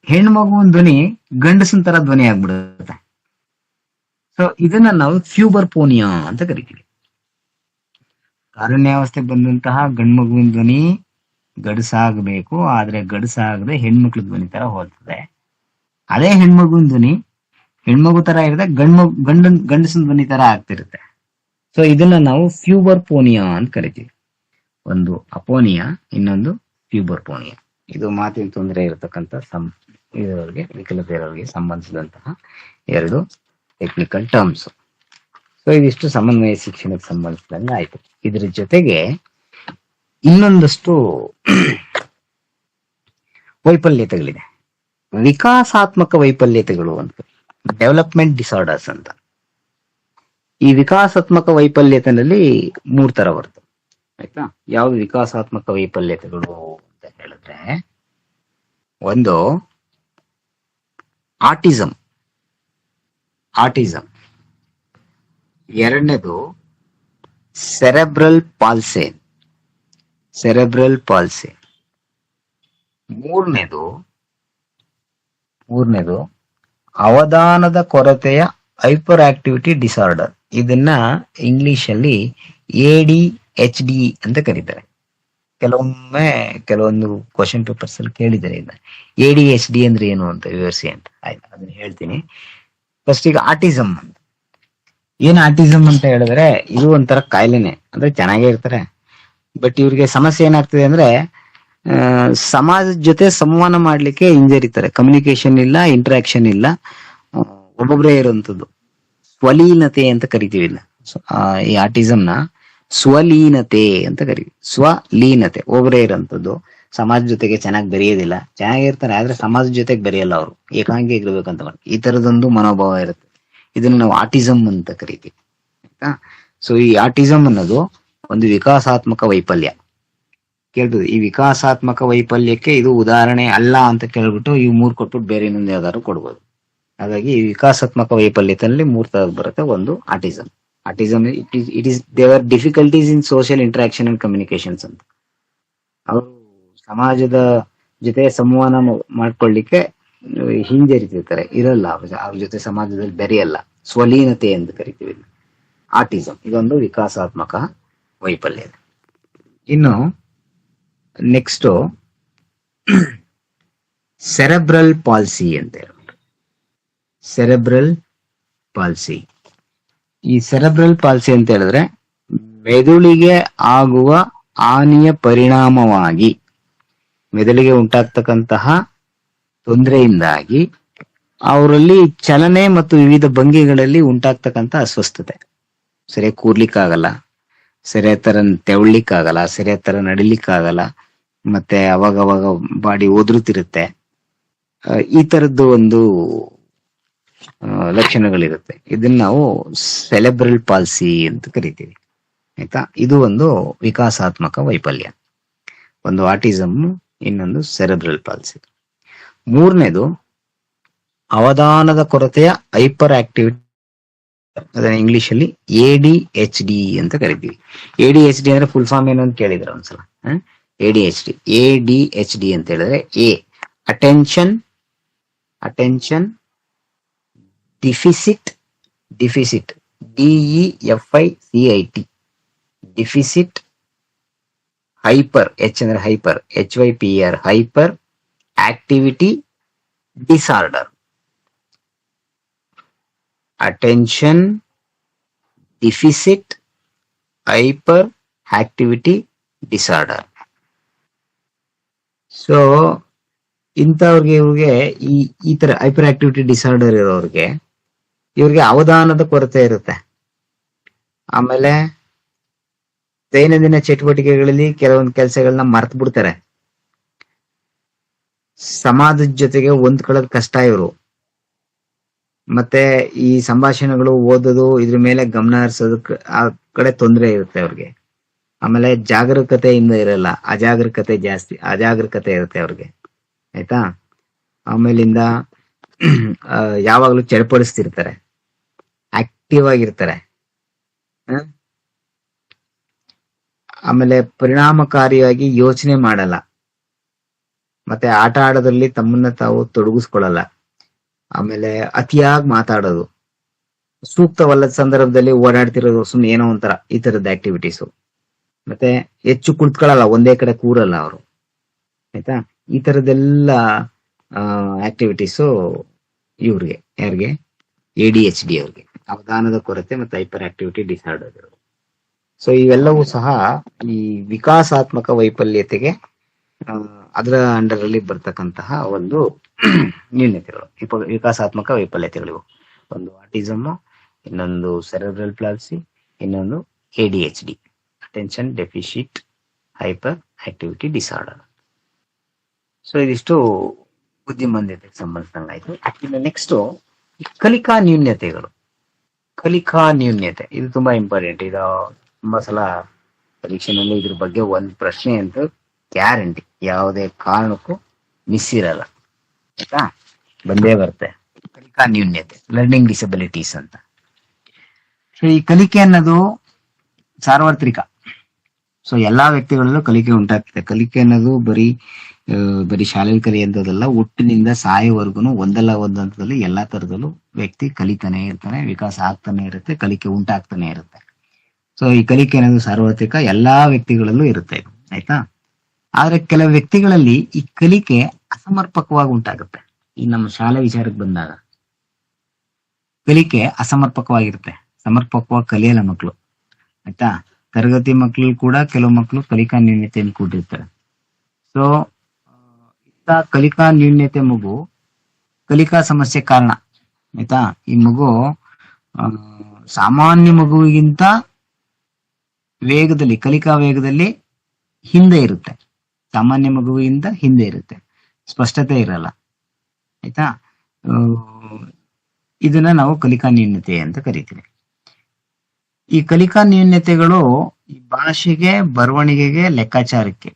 ಹೆಣ್ಣು ಮಗುವಿನ ಧ್ವನಿ ಗಂಡಸಿನ ತರ ಧ್ವನಿ ಆಗ್ಬಿಡುತ್ತೆ. ಸೊ ಇದನ್ನ ನಾವು ಫ್ಯೂಬರ್ಪೋನಿಯಾ ಅಂತ ಕರಿತೀವಿ. ತಾರುಣ್ಯಾವಸ್ಥೆಗೆ ಬಂದಂತಹ ಗಂಡು ಮಗುವಿನ ಧ್ವನಿ ಗಡ್ಸಾಗಬೇಕು, ಆದ್ರೆ ಗಡ್ಸಾಗದೆ ಹೆಣ್ಮಕ್ಳ ಧ್ವನಿ ತರ ಹೋಲ್ತದೆ. ಅದೇ ಹೆಣ್ಮಗುವಿನ ಧ್ವನಿ ಹೆಣ್ಮಗು ತರ ಇರುತ್ತೆ, ಗಂಡಸಿನ ಧ್ವನಿ ತರ ಆಗ್ತಿರುತ್ತೆ. ಸೊ ಇದನ್ನ ನಾವು ಫ್ಯೂಬರ್ಪೋನಿಯಾ ಅಂತ ಕರಿತೀವಿ. ಒಂದು ಅಪೋನಿಯಾ, ಇನ್ನೊಂದು ಫ್ಯೂಬರ್ಪೋನಿಯಾ. ಇದು ಮಾತಿನ ತೊಂದರೆ ಇರತಕ್ಕಂತ ವಿಕಲತೆ ಇರೋರಿಗೆ ಸಂಬಂಧಿಸಿದಂತಹ ಎರಡು ಟೆಕ್ನಿಕಲ್ ಟರ್ಮ್ಸ್. ಸೊ ಇದಿಷ್ಟು ಸಮನ್ವಯ ಶಿಕ್ಷಣಕ್ಕೆ ಸಂಬಂಧಿಸಿದಂಗೆ ಆಯ್ತು. ಇದ್ರ ಜೊತೆಗೆ ಇನ್ನೊಂದಷ್ಟು ವೈಫಲ್ಯತೆಗಳಿದೆ, ವಿಕಾಸಾತ್ಮಕ ವೈಫಲ್ಯತೆಗಳು ಅಂತ, ಡೆವಲಪ್ಮೆಂಟ್ ಡಿಸಾರ್ಡರ್ಸ್ ಅಂತ. ಈ ವಿಕಾಸಾತ್ಮಕ ವೈಫಲ್ಯತೆನಲ್ಲಿ 3 ತರ ಬರ್ತವೆ. ಆಯ್ತಾ? ಯಾವ್ದು ವಿಕಾಸಾತ್ಮಕ ವೈಫಲ್ಯತೆಗಳು ಅಂತ ಹೇಳಿದ್ರೆ, ಒಂದು ಆಟಿಸಮ್, ಎರಡನೇದು ಸೆರೆಬ್ರಲ್ ಪಾಲ್ಸೆ, ಮೂರನೇದು ಅವಧಾನದ ಕೊರತೆಯ ಹೈಪರ್ ಆಕ್ಟಿವಿಟಿ ಡಿಸಾರ್ಡರ್. ಇದನ್ನ ಇಂಗ್ಲಿಷ್ ಅಲ್ಲಿ ADHD ಅಂತ ಕರೀತಾರೆ. ಕೆಲವೊಂದು ಕ್ವಶನ್ ಪೇಪರ್ಸ್ ಅಲ್ಲಿ ಕೇಳಿದ್ದಾರೆ ಇದನ್ನ. ADHD ಅಂದ್ರೆ ಏನು ಅಂತ ವಿವರಿಸಿ ಅಂತ. ಆಯ್ತು, ಅದನ್ನ ಹೇಳ್ತೀನಿ. ಫಸ್ಟ್ ಈಗ ಆಟಿಸಮ್ ಅಂತ. ಏನ್ ಆಟಿಸಮ್ ಅಂತ ಹೇಳಿದ್ರೆ, ಇದು ಒಂಥರ ಕಾಯಿಲೆನೆ. ಅಂದ್ರೆ ಚೆನ್ನಾಗೇ ಇರ್ತಾರೆ, ಬಟ್ ಇವ್ರಿಗೆ ಸಮಸ್ಯೆ ಏನಾಗ್ತದೆ ಅಂದ್ರೆ ಸಮಾಜದ ಜೊತೆ ಸಂವಹನ ಮಾಡ್ಲಿಕ್ಕೆ ಹಿಂಜರಿತಾರೆ. ಕಮ್ಯುನಿಕೇಶನ್ ಇಲ್ಲ, ಇಂಟರಾಕ್ಷನ್ ಇಲ್ಲ, ಒಬ್ಬೊಬ್ಬರೇ ಇರುವಂತದ್ದು. ಸ್ವಲೀನತೆ ಅಂತ ಕರಿತೀವಿ ಇಲ್ಲ. ಈ ಆಟಿಸಮ್ ನ ಸ್ವಲೀನತೆ ಅಂತ ಕರಿತೀವಿ. ಸ್ವಲೀನತೆ, ಒಬ್ಬರೇ ಇರೋಂಥದ್ದು, ಸಮಾಜ ಜೊತೆಗೆ ಚೆನ್ನಾಗಿ ಬೆರೆಯೋದಿಲ್ಲ. ಚೆನ್ನಾಗಿರ್ತಾರೆ ಆದ್ರೆ ಸಮಾಜದ ಜೊತೆಗೆ ಬೆರೆಯಲ್ಲ, ಅವರು ಏಕಾಂಗಿ ಇರ್ಬೇಕಂತ ಮಾಡಿ ಈ ತರದೊಂದು ಮನೋಭಾವ ಇರುತ್ತೆ. ಇದನ್ನ ನಾವು ಆಟಿಸಮ್ ಅಂತ ಕರಿತೀವಿ. ಆಯ್ತಾ? ಸೊ ಈ ಆಟಿಸಮ್ ಅನ್ನೋದು ಒಂದು ವಿಕಾಸಾತ್ಮಕ ವೈಫಲ್ಯ. ಕೇಳ್ಬೋದು, ಈ ವಿಕಾಸಾತ್ಮಕ ವೈಫಲ್ಯಕ್ಕೆ ಇದು ಉದಾಹರಣೆ ಅಲ್ಲ ಅಂತ ಕೇಳ್ಬಿಟ್ಟು ಇವು 3 ಕೊಟ್ಬಿಟ್ಟು ಬೇರೆ ಇನ್ನೊಂದು ಯಾವ್ದಾದ್ರು ಕೊಡ್ಬೋದು. ಹಾಗಾಗಿ ಈ ವಿಕಾಸಾತ್ಮಕ ವೈಫಲ್ಯತೆಯಲ್ಲಿ 3 ತರದ್ ಬರುತ್ತೆ. ಒಂದು ಆಟಿಸಮ್. ಇಟ್ ಈಸ್ ದೇವರ್ difficulties in social interaction and communications ಅಂತ. ಅವರು ಸಮಾಜದ ಜೊತೆ ಸಂವಹನ ಮಾಡ್ಕೊಳ್ಳಿಕ್ಕೆ ಹಿಂಜರಿತಿರ್ತಾರೆ, ಇರಲ್ಲ, ಅವ್ರ ಜೊತೆ ಸಮಾಜದಲ್ಲಿ ಬೆರೆಯಲ್ಲ. ಸ್ವಲೀನತೆ ಎಂದು ಕರಿತೀವಿ ಆಟಿಸಮ್. ಇದೊಂದು ವಿಕಾಸಾತ್ಮಕ ವೈಫಲ್ಯ. ಇನ್ನು ನೆಕ್ಸ್ಟ್ ಸೆರೆಬ್ರಲ್ ಪಾಲ್ಸಿ ಅಂತ ಹೇಳ್ಬಿಟ್ಟು. ಸೆರೆಬ್ರಲ್ ಪಾಲ್ಸಿ, ಈ ಸೆರೆಬ್ರಲ್ ಪಾಲ್ಸಿ ಅಂತ ಹೇಳಿದ್ರೆ ಮೆದುಳಿಗೆ ಆಗುವ ಹಾನಿಯ ಪರಿಣಾಮವಾಗಿ, ಮೆದುಳಿಗೆ ಉಂಟಾಗ್ತಕ್ಕಂತಹ ತೊಂದರೆಯಿಂದಾಗಿ ಅವರಲ್ಲಿ ಚಲನೆ ಮತ್ತು ವಿವಿಧ ಭಂಗಿಗಳಲ್ಲಿ ಉಂಟಾಗ್ತಕ್ಕಂಥ ಅಸ್ವಸ್ಥತೆ. ಸರಿಯಾಗಿ ಕೂರ್ಲಿಕ್ಕಾಗಲ್ಲ, ಸರಿಯಾದ ತರ ತೆವಳ್ಲಿಕ್ಕಾಗಲ್ಲ, ಸರಿಯಾದ ತರ ನಡಿಲಿಕ್ಕಾಗಲ್ಲ, ಮತ್ತೆ ಅವಾಗವಾಗ ಬಾಡಿ ಒದರುತ್ತಿರುತ್ತೆ. ಈ ತರದ್ದು ಒಂದು ಲಕ್ಷಣಗಳಿರುತ್ತೆ. ಇದನ್ನ ನಾವು ಸೆರೆಬ್ರಲ್ ಪಾಲ್ಸಿ ಅಂತ ಕರಿತೀವಿ. ಆಯ್ತಾ? ಇದು ಒಂದು ವಿಕಾಸಾತ್ಮಕ ವೈಫಲ್ಯ. ಒಂದು ಆಟಿಸಮ್, ಇನ್ನೊಂದು ಸೆರೆಬ್ರಲ್ ಪಾಲ್ಸಿ. ಮೂರನೇದು ಅವಧಾನದ ಕೊರತೆಯ ಹೈಪರ್ ಆಕ್ಟಿವಿಟಿ, ಅದನ್ನ ಇಂಗ್ಲಿಷ್ ಅಲ್ಲಿ ADHD ಅಂತ ಕರಿತೀವಿ. ADHD ಅಂದ್ರೆ ಫುಲ್ ಫಾರ್ಮ್ ಏನು ಅಂತ ಕೇಳಿದ್ರೆ ಒಂದ್ಸಲ. ADHD ಅಂತ ಹೇಳಿದ್ರೆ attention attention deficit, DEFICIT, deficit, hyper, H ಅಂದ್ರೆ hyper, HYPER, hyperactivity disorder. Attention deficit hyperactivity disorder. So ಇಂಥವ್ರಿಗೆ ಇವ್ರಿಗೆ ಈ ತರ ಹೈಪರ್ ಆಕ್ಟಿವಿಟಿ ಡಿಸಾರ್ಡರ್ ಇರೋರಿಗೆ ಇವ್ರಿಗೆ ಅವಧಾನದ ಕೊರತೆ ಇರುತ್ತೆ. ಆಮೇಲೆ ದೈನಂದಿನ ಚಟುವಟಿಕೆಗಳಲ್ಲಿ ಕೆಲವೊಂದು ಕೆಲಸಗಳನ್ನ ಮರ್ತು ಬಿಡ್ತಾರೆ. ಸಮಾಜದ ಜೊತೆಗೆ ಹೊಂದ್ಕೊಳ್ಳೋದು ಕಷ್ಟ ಇವರು. ಮತ್ತೆ ಈ ಸಂಭಾಷಣೆಗಳು ಓದೋದು ಇದ್ರ ಮೇಲೆ ಗಮನ ಹರಿಸೋದಕ್ಕೆ ಆ ಕಡೆ ತೊಂದರೆ ಇರುತ್ತೆ ಅವ್ರಿಗೆ. ಆಮೇಲೆ ಜಾಗರೂಕತೆಯಿಂದ ಇರಲ್ಲ, ಅಜಾಗರೂಕತೆ ಇರುತ್ತೆ ಅವ್ರಿಗೆ. ಆಯ್ತಾ? ಆಮೇಲಿಂದ ಯಾವಾಗ್ಲೂ ಚಡಪಡಿಸ್ತಿರ್ತಾರೆ, ಆಕ್ಟಿವ್ ಆಗಿರ್ತಾರೆ. ಆಮೇಲೆ ಪರಿಣಾಮಕಾರಿಯಾಗಿ ಯೋಚನೆ ಮಾಡಲ್ಲ. ಮತ್ತೆ ಆಟ ಆಡೋದ್ರಲ್ಲಿ ತಮ್ಮನ್ನ ತಾವು ತೊಡಗಿಸ್ಕೊಳ್ಳಲ್ಲ. ಆಮೇಲೆ ಅತಿಯಾಗಿ ಮಾತಾಡೋದು, ಸೂಕ್ತವಲ್ಲದ ಸಂದರ್ಭದಲ್ಲಿ ಓಡಾಡ್ತಿರೋದು, ಸುಮ್ಮನೆ ಏನೋ ಒಂಥರ ಈ ತರದ ಆಕ್ಟಿವಿಟೀಸು. ಮತ್ತೆ ಹೆಚ್ಚು ಕುಳಿತುಕೊಳ್ಳಲ್ಲ, ಒಂದೇ ಕಡೆ ಕೂರಲ್ಲ ಅವರು. ಆಯ್ತಾ? ಈ ತರದೆಲ್ಲ ಆಕ್ಟಿವಿಟೀಸು ಇವ್ರಿಗೆ, ಯಾರಿಗೆ? ADHD ಅವ್ರಿಗೆ, ಅವಧಾನದ ಕೊರತೆ ಮತ್ತೆ ಹೈಪರ್ ಆಕ್ಟಿವಿಟಿ ಡಿಸಾರ್ಡರ್. ಸೊ ಇವೆಲ್ಲವೂ ಸಹ ಈ ವಿಕಾಸಾತ್ಮಕ ವೈಫಲ್ಯತೆಗೆ ಅದರ ಅಂಡರ್ ಅಲ್ಲಿ ಬರ್ತಕ್ಕಂತಹ ಒಂದು ನ್ಯೂನತೆಗಳು, ವಿಕಾಸಾತ್ಮಕ ವೈಫಲ್ಯತೆಗಳಿವು. ಒಂದು ಆಟಿಸಮ್, ಇನ್ನೊಂದು ಸೆರೆಬ್ರಲ್ ಪ್ಲಾಲ್ಸಿ, ಇನ್ನೊಂದು ADHD, attention deficit hyperactivity disorder. So ಇದಿಷ್ಟು ಬುದ್ಧಿಮಾಂದ್ಯತೆಗೆ ಸಂಬಂಧಿಸಿದಂಗಾಯ್ತು. ಇನ್ನು ನೆಕ್ಸ್ಟ್ ಕಲಿಕಾ ನ್ಯೂನ್ಯತೆಗಳು. ಕಲಿಕಾ ನ್ಯೂನ್ಯತೆ ಇದು ತುಂಬಾ ಇಂಪಾರ್ಟೆಂಟ್. ಇದು ತುಂಬಾ ಸಲ ಪರೀಕ್ಷೆನಲ್ಲಿ ಇದ್ರ ಬಗ್ಗೆ ಒಂದು ಪ್ರಶ್ನೆ ಅಂತ ಗ್ಯಾರಂಟಿ, ಯಾವುದೇ ಕಾರಣಕ್ಕೂ ಮಿಸ್ ಇರಲ್ಲ. ಆಯ್ತಾ? ಬಂದೇ ಬರುತ್ತೆ. ಕಲಿಕಾ ನ್ಯೂನ್ಯತೆ, ಲರ್ನಿಂಗ್ ಡಿಸಬಿಲಿಟೀಸ್ ಅಂತ. ಸೊ ಈ ಕಲಿಕೆ ಅನ್ನೋದು ಸಾರ್ವತ್ರಿಕ. ಸೊ ಎಲ್ಲಾ ವ್ಯಕ್ತಿಗಳಲ್ಲೂ ಕಲಿಕೆ ಉಂಟಾಗ್ತದೆ. ಕಲಿಕೆ ಅನ್ನೋದು ಬರೀ ಶಾಲೆಯಲ್ಲಿ ಕಲಿಯುವಂಥದ್ದಲ್ಲ, ಹುಟ್ಟಿನಿಂದ ಸಾಯೋವರೆಗೂ ಒಂದಲ್ಲ ಒಂದು ಹಂತದಲ್ಲಿ ಎಲ್ಲಾ ತರದಲ್ಲೂ ವ್ಯಕ್ತಿ ಕಲಿತಾನೆ ಇರ್ತಾನೆ, ವಿಕಾಸ ಆಗ್ತಾನೆ ಇರುತ್ತೆ, ಕಲಿಕೆ ಉಂಟಾಗ್ತಾನೆ ಇರುತ್ತೆ. ಸೊ ಈ ಕಲಿಕೆ ಅನ್ನೋದು ಸಾರ್ವತ್ರಿಕ, ಎಲ್ಲಾ ವ್ಯಕ್ತಿಗಳಲ್ಲೂ ಇರುತ್ತೆ ಇದು. ಆಯ್ತಾ? ಆದ್ರೆ ಕೆಲವು ವ್ಯಕ್ತಿಗಳಲ್ಲಿ ಈ ಕಲಿಕೆ ಅಸಮರ್ಪಕವಾಗಿ ಉಂಟಾಗುತ್ತೆ. ಈ ನಮ್ಮ ಶಾಲೆ ವಿಚಾರಕ್ಕೆ ಬಂದಾಗ ಕಲಿಕೆ ಅಸಮರ್ಪಕವಾಗಿರುತ್ತೆ, ಸಮರ್ಪಕವಾಗಿ ಕಲಿಯಲ್ಲ ಮಕ್ಕಳು. ಆಯ್ತಾ? ತರಗತಿ ಮಕ್ಕಳು ಕೂಡ ಕೆಲವು ಮಕ್ಕಳು ಕಲಿಕಾ ನ್ಯೂನ್ಯತೆಯನ್ನು ಕೂಡಿರ್ತಾರೆ. ಸೊ ಇಂಥ ಕಲಿಕಾ ನ್ಯೂನ್ಯತೆ ಮಗು ಕಲಿಕಾ ಸಮಸ್ಯೆ ಕಾರಣ. ಆಯ್ತಾ? ಈ ಮಗು ಸಾಮಾನ್ಯ ಮಗುವಿಗಿಂತ ವೇಗದಲ್ಲಿ, ಕಲಿಕಾ ವೇಗದಲ್ಲಿ ಹಿಂದೆ ಇರುತ್ತೆ. ಸಾಮಾನ್ಯ ಮಗುವಿಗಿಂತ ಹಿಂದೆ ಇರುತ್ತೆ, ಸ್ಪಷ್ಟತೆ ಇರಲ್ಲ. ಆಯ್ತಾ? ಇದನ್ನ ನಾವು ಕಲಿಕಾ ನ್ಯೂನ್ಯತೆ ಅಂತ ಕರಿತೀವಿ. ಈ ಕಲಿಕಾ ನ್ಯೂನ್ಯತೆಗಳು ಈ ಭಾಷೆಗೆ, ಬರವಣಿಗೆಗೆ, ಲೆಕ್ಕಾಚಾರಕ್ಕೆ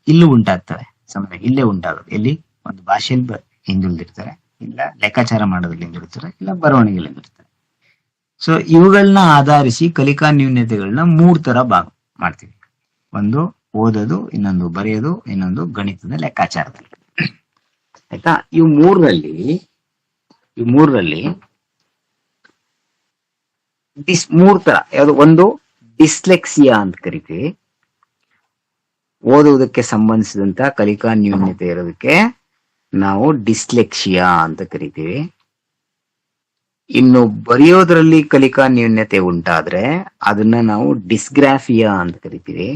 ಇಲ್ಲೂ ಉಂಟಾಗ್ತವೆ. ಇಲ್ಲೇ ಉಂಟಾಗೋದು ಎಲ್ಲಿ? ಒಂದು ಭಾಷೆಯಲ್ಲಿ ಹಿಂದುಳಿದಿರ್ತಾರೆ, ಇಲ್ಲ ಲೆಕ್ಕಾಚಾರ ಮಾಡೋದ್ರಲ್ಲಿ ಹಿಂದುಳಿರ್ತಾರೆ, ಇಲ್ಲ ಬರವಣಿಗೆಯಲ್ಲಿ ಹಿಂದುಳಿರ್ತಾರೆ. ಸೊ ಇವುಗಳನ್ನ ಆಧರಿಸಿ ಕಲಿಕಾ ನ್ಯೂನ್ಯತೆಗಳನ್ನ 3 ತರ ಭಾಗ ಮಾಡ್ತೀವಿ. ಒಂದು ಓದೋದು, ಇನ್ನೊಂದು ಬರೆಯೋದು, ಇನ್ನೊಂದು ಗಣಿತದ ಲೆಕ್ಕಾಚಾರದಲ್ಲಿ. ಆಯ್ತಾ? ಇವು ಮೂರರಲ್ಲಿ ಮೂರ್ ತರ ಯಾವ್ದು? ಒಂದು ಡಿಸ್ಲೆಕ್ಸಿಯಾ ಅಂತ ಕರಿತೀವಿ. ಓದುವುದಕ್ಕೆ ಸಂಬಂಧಿಸಿದಂತ ಕಲಿಕಾ ನ್ಯೂನ್ಯತೆ ಇರೋದಕ್ಕೆ ನಾವು ಡಿಸ್ಲೆಕ್ಸಿಯಾ ಅಂತ ಕರಿತೀವಿ. ಇನ್ನು ಬರೆಯೋದ್ರಲ್ಲಿ ಕಲಿಕಾ ನ್ಯೂನ್ಯತೆ ಉಂಟಾದ್ರೆ ಅದನ್ನ ನಾವು ಡಿಸ್ಗ್ರಾಫಿಯಾ ಅಂತ ಕರಿತೀವಿ.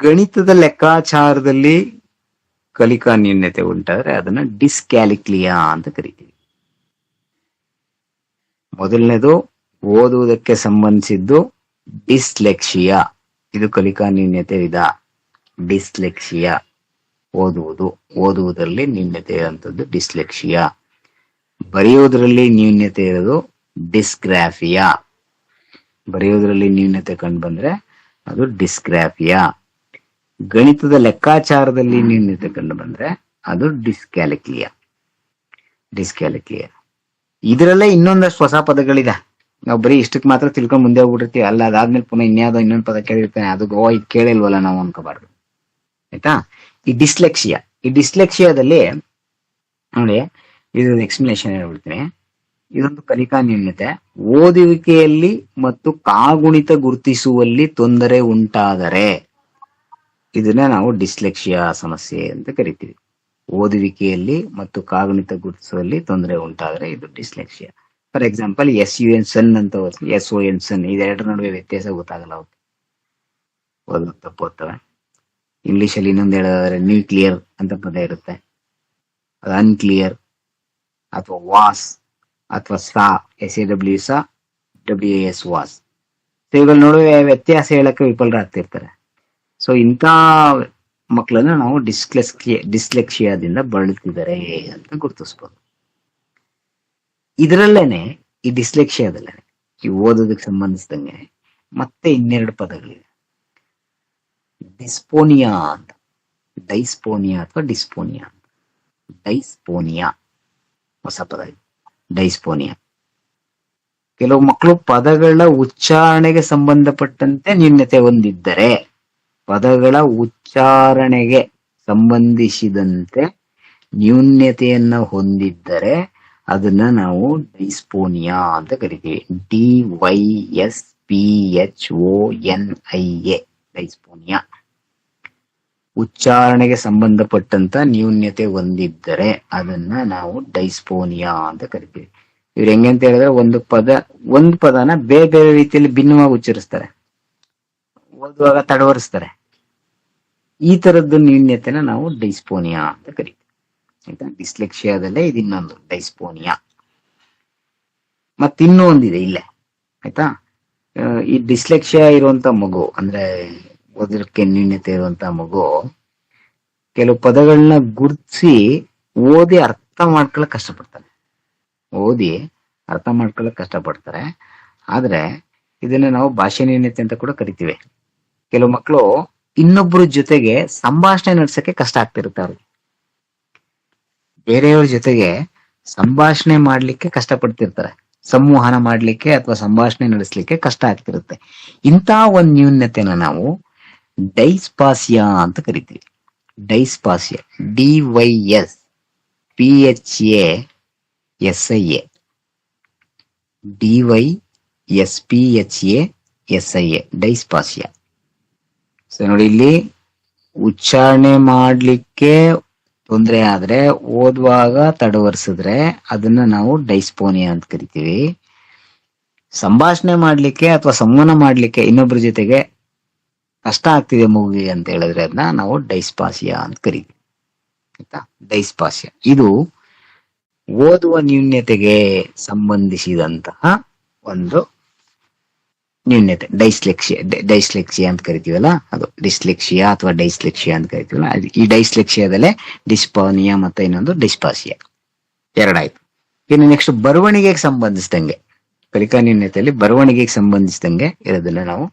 ಗಣಿತದ ಲೆಕ್ಕಾಚಾರದಲ್ಲಿ ಕಲಿಕಾ ನ್ಯೂನ್ಯತೆ ಉಂಟಾದ್ರೆ ಅದನ್ನ ಡಿಸ್ಕ್ಯಾಲಿಕ್ಲಿಯಾ ಅಂತ ಕರಿತೀವಿ. ಮೊದಲನೇದು ಓದುವುದಕ್ಕೆ ಸಂಬಂಧಿಸಿದ್ದು ಡಿಸ್ಲೆಕ್ಸಿಯಾ, ಇದು ಕಲಿಕಾ ನ್ಯೂನ್ಯತೆ ವಿಧ. ಡಿಸ್ಲೆಕ್ಸಿಯಾ ಓದುವುದರಲ್ಲಿ ನ್ಯೂನ್ಯತೆ ಇರುವಂತದ್ದು ಡಿಸ್ಲೆಕ್ಸಿಯಾ. ಬರೆಯುವುದರಲ್ಲಿ ನ್ಯೂನ್ಯತೆ ಇರೋದು ಡಿಸ್ಗ್ರಾಫಿಯಾ. ಬರೆಯುವುದರಲ್ಲಿ ನ್ಯೂನ್ಯತೆ ಕಂಡು ಬಂದ್ರೆ ಅದು ಡಿಸ್ಗ್ರಾಫಿಯಾ. ಗಣಿತದ ಲೆಕ್ಕಾಚಾರದಲ್ಲಿ ನ್ಯೂನ್ಯತೆ ಕಂಡು ಬಂದ್ರೆ ಅದು ಡಿಸ್ಕ್ಯಾಲಿಕ್ಲಿಯಾ. ಇದರಲ್ಲೇ ಇನ್ನೊಂದಷ್ಟು ಹೊಸ ಪದಗಳಿದೆ. ನಾವು ಬರೀ ಇಷ್ಟಕ್ಕೆ ಮಾತ್ರ ತಿಳ್ಕೊಂಡು ಮುಂದೆ ಹೋಗ್ಬಿಟ್ಟಿರ್ತೀವಿ. ಅಲ್ಲ, ಅದಾದ್ಮೇಲೆ ಪುನಃ ಇನ್ಯಾವುದೋ ಇನ್ನೊಂದು ಪದ ಕೇಳಿರ್ತಾನೆ, ಅದು ಇದು ಕೇಳಿಲ್ವಲ್ಲ ನಾವು ಅನ್ಕೋಬಾರ್ದು. ಆಯ್ತಾ? ಈ ಡಿಸ್ಲೆಕ್ಸಿಯಾದಲ್ಲಿ ನೋಡಿ, ಇದೊಂದು ಎಕ್ಸ್ಪ್ಲನೇಷನ್ ಹೇಳ್ಬಿಡ್ತೀನಿ. ಇದೊಂದು ಕಲಿಕಾ ನ್ಯೂನ್ಯತೆ. ಓದುವಿಕೆಯಲ್ಲಿ ಮತ್ತು ಕಾಗುಣಿತ ಗುರುತಿಸುವಲ್ಲಿ ತೊಂದರೆ ಉಂಟಾದರೆ ಇದನ್ನ ನಾವು ಡಿಸ್ಲೆಕ್ಸಿಯಾ ಸಮಸ್ಯೆ ಅಂತ ಕರಿತೀವಿ. ಓದುವಿಕೆಯಲ್ಲಿ ಮತ್ತು ಕಾಗುಣಿತ ಗುರುತಿಸುವಲ್ಲಿ ತೊಂದರೆ ಉಂಟಾದರೆ ಇದು ಡಿಸ್ಲೆಕ್ಸಿಯಾ. ಫಾರ್ ಎಕ್ಸಾಂಪಲ್, SUN ಸನ್ ಅಂತ ಓದ್ತೀವಿ, SON ಸನ್, ಇದೆರಡರ ನಡುವೆ ವ್ಯತ್ಯಾಸ ಗೊತ್ತಾಗಲ್ಲ ಅವ್ರಿಗೆ, ಓದೋದು ತಪ್ಪು ಓದ್ತವೆ. ಇಂಗ್ಲಿಷಲ್ಲಿ ಇನ್ನೊಂದು ಹೇಳೋದಾದ್ರೆ ನ್ಯೂಕ್ಲಿಯರ್ ಅಂತ ಪದ ಇರುತ್ತೆ, ಅದು ಅನ್ಕ್ಲಿಯರ್. ಅಥವಾ ವಾಸ್ ಅಥವಾ ಸಾ, SAW ಸಾ, WAS ವಾಸ್. ಇವುಗಳ ನಡುವೆ ವ್ಯತ್ಯಾಸ ಹೇಳಕ್ಕೆ ವಿಫಲರಾಗ್ತಿರ್ತಾರೆ. ಸೊ ಇಂಥ ಮಕ್ಕಳನ್ನ ನಾವು ಡಿಸ್ಲೆಕ್ಸಿಯಾದಿಂದ ಬಳಲ್ತಿದ್ದಾರೆ ಅಂತ ಗುರುತಿಸ್ಬೋದು. ಇದರಲ್ಲೇನೆ, ಈ ಡಿಸ್ಲೆಕ್ಸಿಯಾದಲ್ಲೇನೆ, ಈ ಓದೋದಕ್ಕೆ ಸಂಬಂಧಿಸಿದಂಗೆ ಮತ್ತೆ ಇನ್ನೆರಡು ಪದಗಳಿವೆ. ಡಿಸ್ಪೋನಿಯಾ ಅಂತ, ಡೈಸ್ಪೋನಿಯಾ ಅಥವಾ ಡಿಸ್ಪೋನಿಯಾ. ಡೈಸ್ಪೋನಿಯಾ ಹೊಸ ಪದ ಇದು, ಡೈಸ್ಪೋನಿಯಾ. ಕೆಲವು ಮಕ್ಕಳು ಪದಗಳ ಉಚ್ಚಾರಣೆಗೆ ಸಂಬಂಧಪಟ್ಟಂತೆ ನ್ಯೂನ್ಯತೆ ಹೊಂದಿದ್ದರೆ, ಪದಗಳ ಉಚ್ಚಾರಣೆಗೆ ಸಂಬಂಧಿಸಿದಂತೆ ನ್ಯೂನ್ಯತೆಯನ್ನ ಹೊಂದಿದ್ದರೆ ಅದನ್ನ ನಾವು ಡೈಸ್ಪೋನಿಯಾ ಅಂತ ಕರಿತೀವಿ. DYSPHONIA, ಡೈಸ್ಪೋನಿಯಾ. ಉಚ್ಚಾರಣೆಗೆ ಸಂಬಂಧಪಟ್ಟಂತ ನ್ಯೂನ್ಯತೆ ಹೊಂದಿದ್ದರೆ ಅದನ್ನ ನಾವು ಡೈಸ್ಪೋನಿಯಾ ಅಂತ ಕರಿತೀವಿ. ಇವ್ರು ಹೆಂಗೆ ಅಂತ ಹೇಳಿದ್ರೆ, ಒಂದು ಪದನ ಬೇರೆ ಬೇರೆ ರೀತಿಯಲ್ಲಿ ಭಿನ್ನವಾಗಿ ಉಚ್ಚರಿಸ್ತಾರೆ, ಓದುವಾಗ ತಡವರಿಸ್ತಾರೆ. ಈ ತರದ್ದು ನ್ಯೂನ್ಯತೆನ ನಾವು ಡೈಸ್ಪೋನಿಯಾ ಅಂತ ಕರಿತೀವಿ. ಆಯ್ತಾ? ಡಿಸ್ಲೆಕ್ಸಿಯಾದಲ್ಲೇ ಇದು ಇನ್ನೊಂದು ಡೈಸ್ಪೋನಿಯಾ. ಮತ್ತಿನ್ನೂ ಒಂದಿದೆ ಇಲ್ಲೇ. ಆಯ್ತಾ? ಈ ಡಿಸ್ಲೆಕ್ಸಿಯಾ ಇರುವಂತ ಮಗು, ಅಂದ್ರೆ ಓದಲಿಕ್ಕೆ ನ್ಯೂನ್ಯತೆ ಇರುವಂತ ಮಗು, ಕೆಲವು ಪದಗಳನ್ನ ಗುರ್ತಿಸಿ ಓದಿ ಅರ್ಥ ಮಾಡ್ಕೊಳ್ಳಕ್ ಕಷ್ಟಪಡ್ತಾರೆ. ಆದ್ರೆ ಇದನ್ನ ನಾವು ಭಾಷೆ ನ್ಯೂನ್ಯತೆ ಅಂತ ಕೂಡ ಕರಿತೀವಿ. ಕೆಲವು ಮಕ್ಕಳು ಇನ್ನೊಬ್ಬರ ಜೊತೆಗೆ ಸಂಭಾಷಣೆ ನಡೆಸಕ್ಕೆ ಕಷ್ಟ ಆಗ್ತಿರುತ್ತೆ. ಅವ್ರಿಗೆ ಬೇರೆಯವ್ರ ಜೊತೆಗೆ ಸಂಭಾಷಣೆ ಮಾಡ್ಲಿಕ್ಕೆ ಕಷ್ಟಪಡ್ತಿರ್ತಾರೆ, ಸಂವಹನ ಮಾಡ್ಲಿಕ್ಕೆ ಅಥವಾ ಸಂಭಾಷಣೆ ನಡೆಸಲಿಕ್ಕೆ ಕಷ್ಟ ಆಗ್ತಿರುತ್ತೆ. ಇಂಥ ಒಂದು ನ್ಯೂನ್ಯತೆನ ನಾವು ಡೈಸ್ಪಾಸಿಯಾ ಅಂತ ಕರಿತೀವಿ. ಡೈಸ್ಪಾಸಿಯಾ, DYSPHASIA, DYSPHASIA, ಡೈಸ್ಪಾಸಿಯಾ. ಸೊ ನೋಡಿ, ಇಲ್ಲಿ ಉಚ್ಚಾರಣೆ ಮಾಡ್ಲಿಕ್ಕೆ ತೊಂದರೆ ಆದ್ರೆ, ಓದುವಾಗ ತಡವರಿಸಿದ್ರೆ ಅದನ್ನ ನಾವು ಡೈಸ್ಪೋನಿಯಾ ಅಂತ ಕರಿತೀವಿ. ಸಂಭಾಷಣೆ ಮಾಡ್ಲಿಕ್ಕೆ ಅಥವಾ ಸಂವಹನ ಮಾಡ್ಲಿಕ್ಕೆ ಇನ್ನೊಬ್ಬರ ಜೊತೆಗೆ ಕಷ್ಟ ಆಗ್ತಿದೆ ಮಗುವಿಗೆ ಅಂತ ಹೇಳಿದ್ರೆ ಅದನ್ನ ನಾವು ಡೈಸ್ಪಾಸಿಯಾ ಅಂತ ಕರಿತೀವಿ. ಆಯ್ತಾ? ಡೈಸ್ಪಾಸಿಯಾ ಇದು ಓದುವ ನ್ಯೂನ್ಯತೆಗೆ ಸಂಬಂಧಿಸಿದಂತಹ ಒಂದು ನ್ಯೂನ್ಯತೆ. ಡೈಸ್ಲೆಕ್ಸಿಯಾ ಅಂತ ಕರಿತೀವಲ್ಲ, ಅದು ಡಿಸ್ಲೆಕ್ಸಿಯಾ ಅಥವಾ ಡೈಸ್ಲೆಕ್ಸಿಯಾ ಅಂತ ಕರಿತೀವಲ್ಲ. ಈ ಡೈಸ್ಲೆಕ್ಸಿಯಾದಲ್ಲೇ ಡಿಸ್ಪೋನಿಯಾ ಮತ್ತೆ ಇನ್ನೊಂದು ಡಿಸ್ಪಾಸಿಯಾ, ಎರಡಾಯ್ತು. ಇನ್ನು ನೆಕ್ಸ್ಟ್ ಬರವಣಿಗೆಗೆ ಸಂಬಂಧಿಸಿದಂಗೆ, ಕಲಿಕಾ ನ್ಯೂನ್ಯತೆಯಲ್ಲಿ ಬರವಣಿಗೆಗೆ ಸಂಬಂಧಿಸಿದಂಗೆ ಇರೋದನ್ನ ನಾವು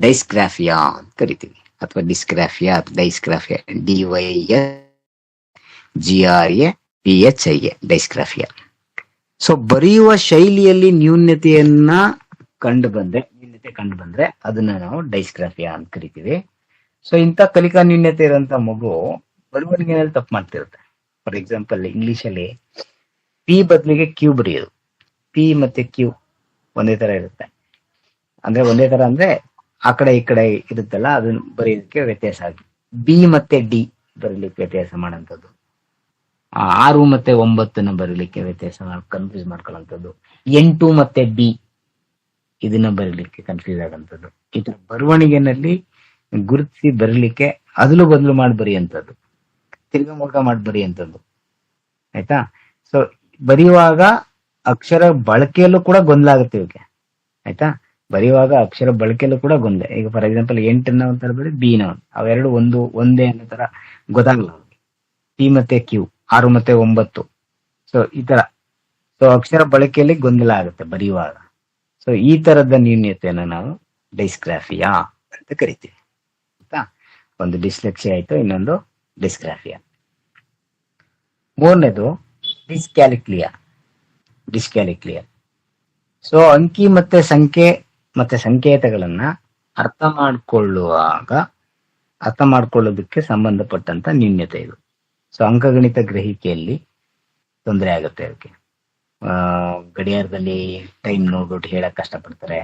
ಡೈಸ್ಗ್ರಾಫಿಯಾ ಅಂತ ಕರಿತೀವಿ, ಅಥವಾ ಡಿಸ್ಗ್ರಾಫಿಯಾ ಅಥವಾ ಡೈಸ್ಗ್ರಾಫಿಯಾ, DYSGRAPHIA, ಡೈಸ್ಗ್ರಾಫಿಯಾ. ಸೊ ಬರೆಯುವ ಶೈಲಿಯಲ್ಲಿ ನ್ಯೂನ್ಯತೆ ಕಂಡು ಬಂದ್ರೆ ಅದನ್ನ ನಾವು ಡೈಸ್ಗ್ರಾಫಿಯಾ ಅಂತ ಕರಿತೀವಿ. ಸೊ ಇಂಥ ಕಲಿಕಾ ನ್ಯೂನ್ಯತೆ ಇರುವಂತ ಮಗು ಬರವಣಿಗೆನಲ್ಲಿ ತಪ್ಪು ಮಾಡ್ತಿರುತ್ತೆ. ಫಾರ್ ಎಕ್ಸಾಂಪಲ್, ಇಂಗ್ಲಿಷಲ್ಲಿ P ಬದಲಿಗೆ Q ಬರೆಯೋದು. P ಮತ್ತೆ Q ಒಂದೇ ತರ ಇರುತ್ತೆ. ಒಂದೇ ತರ ಅಂದ್ರೆ ಆ ಕಡೆ ಈ ಕಡೆ ಇರುತ್ತಲ್ಲ, ಅದನ್ನ ಬರೆಯೋದಕ್ಕೆ ವ್ಯತ್ಯಾಸ ಆಗಿ. B ಮತ್ತೆ D ಬರೀಲಿಕ್ಕೆ ವ್ಯತ್ಯಾಸ ಮಾಡೋಂಥದ್ದು, 6 ಮತ್ತೆ 9 ಬರೀಲಿಕ್ಕೆ ವ್ಯತ್ಯಾಸ ಕನ್ಫ್ಯೂಸ್ ಮಾಡ್ಕೊಳ್ಳೋಂಥದ್ದು, 8 ಮತ್ತೆ D ಇದನ್ನ ಬರೀಲಿಕ್ಕೆ ಕನ್ಫ್ಯೂಸ್ ಆಗಂಥದ್ದು. ಈ ತರ ಬರವಣಿಗೆನಲ್ಲಿ ಗುರುತಿಸಿ ಬರೀಲಿಕ್ಕೆ ಅದಲು ಬದಲು ಮಾಡಿ ಬರೆಯುವಂಥದ್ದು, ತಿರ್ಗ ಮುರ್ಗ ಮಾಡಿ ಬರೆಯುವಂಥದ್ದು. ಆಯ್ತಾ? ಸೊ ಬರೆಯುವಾಗ ಅಕ್ಷರ ಬಳಕೆಯಲ್ಲೂ ಕೂಡ ಗೊಂದಲ ಆಗುತ್ತೆ ಇವಕ್ಕೆ. ಆಯ್ತಾ? ಬರೆಯುವಾಗ ಅಕ್ಷರ ಬಳಕೆಯಲ್ಲೂ ಕೂಡ ಗೊಂದಲ. ಈಗ ಫಾರ್ ಎಕ್ಸಾಂಪಲ್ 8 ಒಂಥರ ಬರೀ B ಅವೆರಡು ಒಂದೇ ಅನ್ನೋ ತರ ಗೊತ್ತಾಗಲ್ಲ. P ಮತ್ತೆ Q, 6 ಮತ್ತೆ 9. ಸೊ ಈ ತರ ಅಕ್ಷರ ಬಳಕೆಯಲ್ಲಿ ಗೊಂದಲ ಆಗುತ್ತೆ ಬರೆಯುವಾಗ. ಸೊ ಈ ತರದ ನ್ಯೂನ್ಯತೆಯನ್ನು ನಾವು ಡೈಸ್ಗ್ರಾಫಿಯಾ ಅಂತ ಕರಿತೀವಿ. ಆಯ್ತಾ? ಒಂದು ಡಿಸ್ಲೆಕ್ಸಿಯಾ ಆಯ್ತು, ಇನ್ನೊಂದು ಡಿಸ್ಗ್ರಾಫಿಯಾ. ಮೂರನೇದು ಡಿಸ್ಕ್ಯಾಲಿಕ್ಲಿಯಾ. ಸೊ ಅಂಕಿ ಮತ್ತೆ ಸಂಕೇತಗಳನ್ನ ಅರ್ಥ ಮಾಡ್ಕೊಳ್ಳೋದಕ್ಕೆ ಸಂಬಂಧಪಟ್ಟಂತ ನ್ಯೂನ್ಯತೆ ಇದು. ಸೊ ಅಂಕಗಣಿತ ಗ್ರಹಿಕೆಯಲ್ಲಿ ತೊಂದರೆ ಆಗುತ್ತೆ ಅದಕ್ಕೆ. ಗಡಿಯಾರದಲ್ಲಿ ಟೈಮ್ ನೋಡ್ಬಿಟ್ಟು ಹೇಳಕ್ ಕಷ್ಟಪಡ್ತಾರೆ.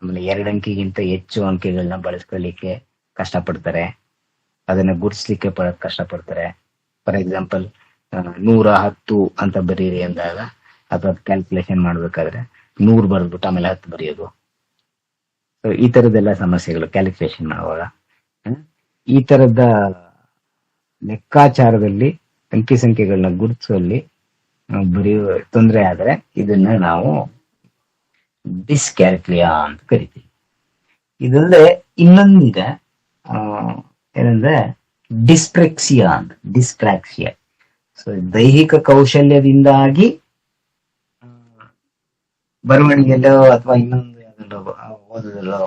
ಆಮೇಲೆ 2 ಅಂಕಿಗಿಂತ ಹೆಚ್ಚು ಅಂಕಿಗಳನ್ನ ಬಳಸ್ಕೊಳ್ಳಿಕ್ಕೆ ಕಷ್ಟಪಡ್ತಾರೆ. ಅದನ್ನ ಗುರ್ಸ್ಲಿಕ್ಕೆ ಕಷ್ಟಪಡ್ತಾರೆ. ಫಾರ್ ಎಕ್ಸಾಂಪಲ್ 110 ಅಂತ ಬರೀರಿ ಅಂದಾಗ ಅಥವಾ ಕ್ಯಾಲ್ಕುಲೇಷನ್ ಮಾಡ್ಬೇಕಾದ್ರೆ 100 ಬರೆದ್ಬಿಟ್ಟು ಆಮೇಲೆ 10 ಬರೆಯೋದು. ಈ ತರದೆಲ್ಲ ಸಮಸ್ಯೆಗಳು ಕ್ಯಾಲ್ಕುಲೇಷನ್ ಮಾಡುವಾಗ. ಈ ತರದ ಲೆಕ್ಕಾಚಾರದಲ್ಲಿ ಅಂಕಿ ಸಂಖ್ಯೆಗಳನ್ನ ಗುರುತಿಸುವಲ್ಲಿ ಬರೆಯುವ ತೊಂದರೆ ಆದ್ರೆ ಇದನ್ನ ನಾವು ಡಿಸ್ಕ್ಯಾಲ್ಕುಲಿಯಾ ಅಂತ ಕರಿತೀವಿ. ಇದಲ್ಲದೆ ಇನ್ನೊಂದಿದೆ, ಏನಂದ್ರೆ ಡಿಸ್ಪ್ರೆಕ್ಸಿಯಾ ಅಂತ. ಡಿಸ್ಪ್ರಾಕ್ಸಿಯಾ. ಸೊ ದೈಹಿಕ ಕೌಶಲ್ಯದಿಂದಾಗಿ ಬರವಣಿಗೆಯಲ್ಲೋ ಅಥವಾ ಇನ್ನೊಂದು ಯಾವ್ದಲ್ಲೋ ಓದೋದಲ್ಲೋ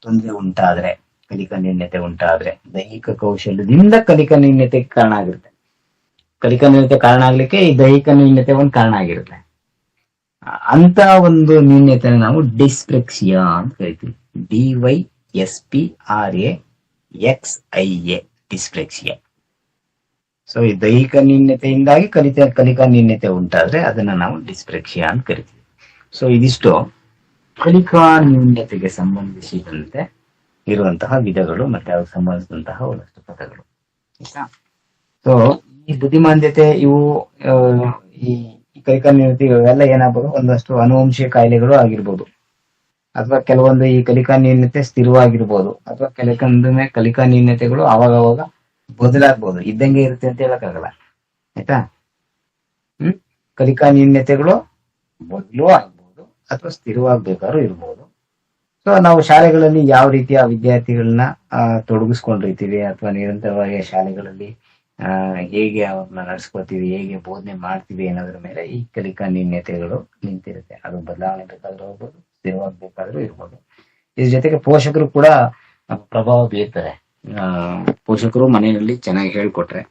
ತೊಂದರೆ ಉಂಟಾದ್ರೆ, ಕಲಿಕಾ ನ್ಯೂನ್ಯತೆ ಉಂಟಾದ್ರೆ, ದೈಹಿಕ ಕೌಶಲ್ಯದಿಂದ ಕಲಿಕಾ ನ್ಯೂನ್ಯತೆಗೆ ಕಾರಣ ಆಗಿರುತ್ತೆ. ಕಲಿಕಾ ನ್ಯೂನ್ಯತೆ ಕಾರಣ ಆಗ್ಲಿಕ್ಕೆ ಈ ದೈಹಿಕ ನ್ಯೂನ್ಯತೆ ಒಂದು ಕಾರಣ ಆಗಿರುತ್ತೆ. ಅಂತ ಒಂದು ನ್ಯೂನ್ಯತೆ ನಾವು ಡಿಸ್ಪ್ರೆಕ್ಸಿಯಾ ಅಂತ ಕರಿತೀವಿ. DYSPRAXIA ಡಿಸ್ಪ್ರೆಕ್ಸಿಯಾ. ಸೊ ಈ ದೈಹಿಕ ನ್ಯೂನ್ಯತೆಯಿಂದಾಗಿ ಕಲಿಕಾ ನ್ಯೂನ್ಯತೆ ಉಂಟಾದ್ರೆ ಅದನ್ನ ನಾವು ಡಿಸ್ಪ್ರೆಕ್ಸಿಯಾ ಅಂತ ಕರಿತೀವಿ. ಸೊ ಇದಿಷ್ಟು ಕಲಿಕಾ ನ್ಯೂನ್ಯತೆಗೆ ಸಂಬಂಧಿಸಿದಂತೆ ಇರುವಂತಹ ವಿಧಗಳು ಮತ್ತೆ ಅದಕ್ಕೆ ಸಂಬಂಧಿಸಿದಂತಹ ಒಂದಷ್ಟು ಪದಗಳು. ಆಯ್ತಾ? ಸೊ ಈ ಬುದ್ಧಿಮಾಂದ್ಯತೆ ಇವು ಈ ಕಲಿಕಾ ನ್ಯೂನ್ಯತೆ ಇವೆಲ್ಲ ಏನಾಗ್ಬೋದು, ಒಂದಷ್ಟು ಅನುವಂಶೀಯ ಕಾಯಿಲೆಗಳು ಆಗಿರ್ಬೋದು, ಅಥವಾ ಕೆಲವೊಂದು ಈ ಕಲಿಕಾ ನ್ಯೂನ್ಯತೆ ಸ್ಥಿರವಾಗಿರ್ಬೋದು, ಅಥವಾ ಕೆಲವೊಂದೊಮ್ಮೆ ಕಲಿಕಾ ನ್ಯೂನ್ಯತೆಗಳು ಅವಾಗ ಬದಲಾಗ್ಬೋದು. ಇದ್ದಂಗೆ ಇರುತ್ತೆ ಅಂತ ಹೇಳಕ್ಕಾಗಲ್ಲ. ಆಯ್ತಾ? ಕಲಿಕಾ ನ್ಯೂನ್ಯತೆಗಳು ಬದಲು ಆಗ್ಬೋದು ಅಥವಾ ಸ್ಥಿರವಾಗ್ಬೇಕಾದ್ರೂ ಇರ್ಬೋದು. ಸೊ ನಾವು ಶಾಲೆಗಳಲ್ಲಿ ಯಾವ ರೀತಿಯ ವಿದ್ಯಾರ್ಥಿಗಳನ್ನ ತೊಡಗಿಸ್ಕೊಂಡಿರ್ತೀವಿ ಅಥವಾ ನಿರಂತರವಾಗಿ ಶಾಲೆಗಳಲ್ಲಿ ಹೇಗೆ ಅವ್ರನ್ನ ನಡೆಸ್ಕೊತೀವಿ, ಹೇಗೆ ಬೋಧನೆ ಮಾಡ್ತೀವಿ ಅನ್ನೋದ್ರ ಮೇಲೆ ಈ ಕಲಿಕಾ ನ್ಯೂನ್ಯತೆಗಳು ನಿಂತಿರುತ್ತೆ. ಅದು ಬದಲಾವಣೆ ಬೇಕಾದ್ರೂ ಹೋಗ್ಬೋದು, ಸ್ಥಿರವಾಗಬೇಕಾದ್ರೂ ಇರ್ಬೋದು. ಇದ್ರ ಜೊತೆಗೆ ಪೋಷಕರು ಕೂಡ ಪ್ರಭಾವ ಬೀರ್ತಾರೆ. ಪೋಷಕರು ಮನೆಯಲ್ಲಿ ಚೆನ್ನಾಗಿ ಹೇಳ್ಕೊಟ್ರೆ,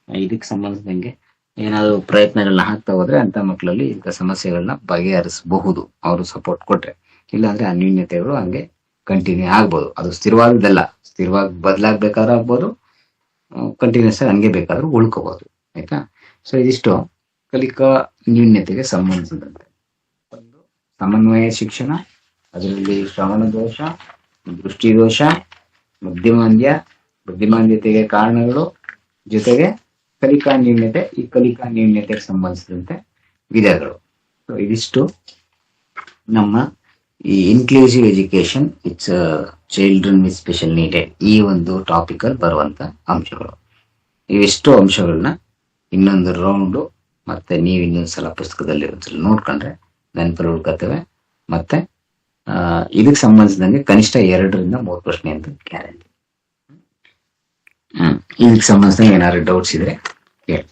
ಇದಕ್ಕೆ ಸಂಬಂಧಿಸಿದಂಗೆ ಏನಾದ್ರು ಪ್ರಯತ್ನಗಳನ್ನ ಹಾಕ್ತಾ ಹೋದ್ರೆ ಅಂತ ಮಕ್ಕಳಲ್ಲಿ ಇಂಥ ಸಮಸ್ಯೆಗಳನ್ನ ಬಗೆಹರಿಸಬಹುದು, ಅವರು ಸಪೋರ್ಟ್ ಕೊಟ್ರೆ. ಇಲ್ಲಾಂದ್ರೆ ಆ ನ್ಯೂನ್ಯತೆಗಳು ಹಂಗೆ ಕಂಟಿನ್ಯೂ ಆಗ್ಬೋದು. ಅದು ಸ್ಥಿರವಾಗದಲ್ಲ, ಸ್ಥಿರವಾಗಿ ಬದಲಾಗ್ಬೇಕಾದ್ರೂ ಆಗ್ಬೋದು, ಕಂಟಿನ್ಯೂಸ್ ಆಗಿ ಹಂಗೆ ಬೇಕಾದ್ರೂ ಉಳ್ಕೋಬಹುದು. ಆಯ್ತಾ? ಸೊ ಇದಿಷ್ಟು ಕಲಿಕಾ ನ್ಯೂನ್ಯತೆಗೆ ಸಂಬಂಧಿಸಿದಂತೆ. ಒಂದು ಸಮನ್ವಯ ಶಿಕ್ಷಣ, ಅದರಲ್ಲಿ ಶ್ರವಣ ದೋಷ, ದೃಷ್ಟಿ ದೋಷ, ಬುದ್ಧಿಮಾಂದ್ಯತೆಗೆ ಕಾರಣಗಳು, ಜೊತೆಗೆ ಕಲಿಕಾ ನ್ಯೂನ್ಯತೆ, ಈ ಕಲಿಕಾ ನ್ಯೂನ್ಯತೆಗೆ ಸಂಬಂಧಿಸಿದಂತೆ ವಿಧಗಳು. ಸೊ ಇದಿಷ್ಟು ನಮ್ಮ ಈ inclusive education it's children with special needed ಈ ಒಂದು ಟಾಪಿಕ್ ಅಲ್ಲಿ ಬರುವಂತ ಅಂಶಗಳು. ಇವೆಷ್ಟು ಅಂಶಗಳನ್ನ ಇನ್ನೊಂದು ರೌಂಡು ಮತ್ತೆ ನೀವು ಇನ್ನೊಂದ್ಸಲ ಪುಸ್ತಕದಲ್ಲಿ ಒಂದ್ಸಲ ನೋಡ್ಕೊಂಡ್ರೆ ನೆನಪಲ್ಲಿ ಉಳ್ಕೊತೇವೆ. ಮತ್ತೆ ಇದಕ್ಕೆ ಸಂಬಂಧಿಸಿದಂಗೆ ಕನಿಷ್ಠ 2ರಿಂದ 3 ಪ್ರಶ್ನೆ ಅಂತ ಗ್ಯಾರಂಟಿ. ಇದಕ್ಕೆ ಸಂಬಂಧಿಸಿದಂಗೆ ಏನಾದ್ರು ಡೌಟ್ಸ್ ಇದ್ರೆ ಹೇಳಿ.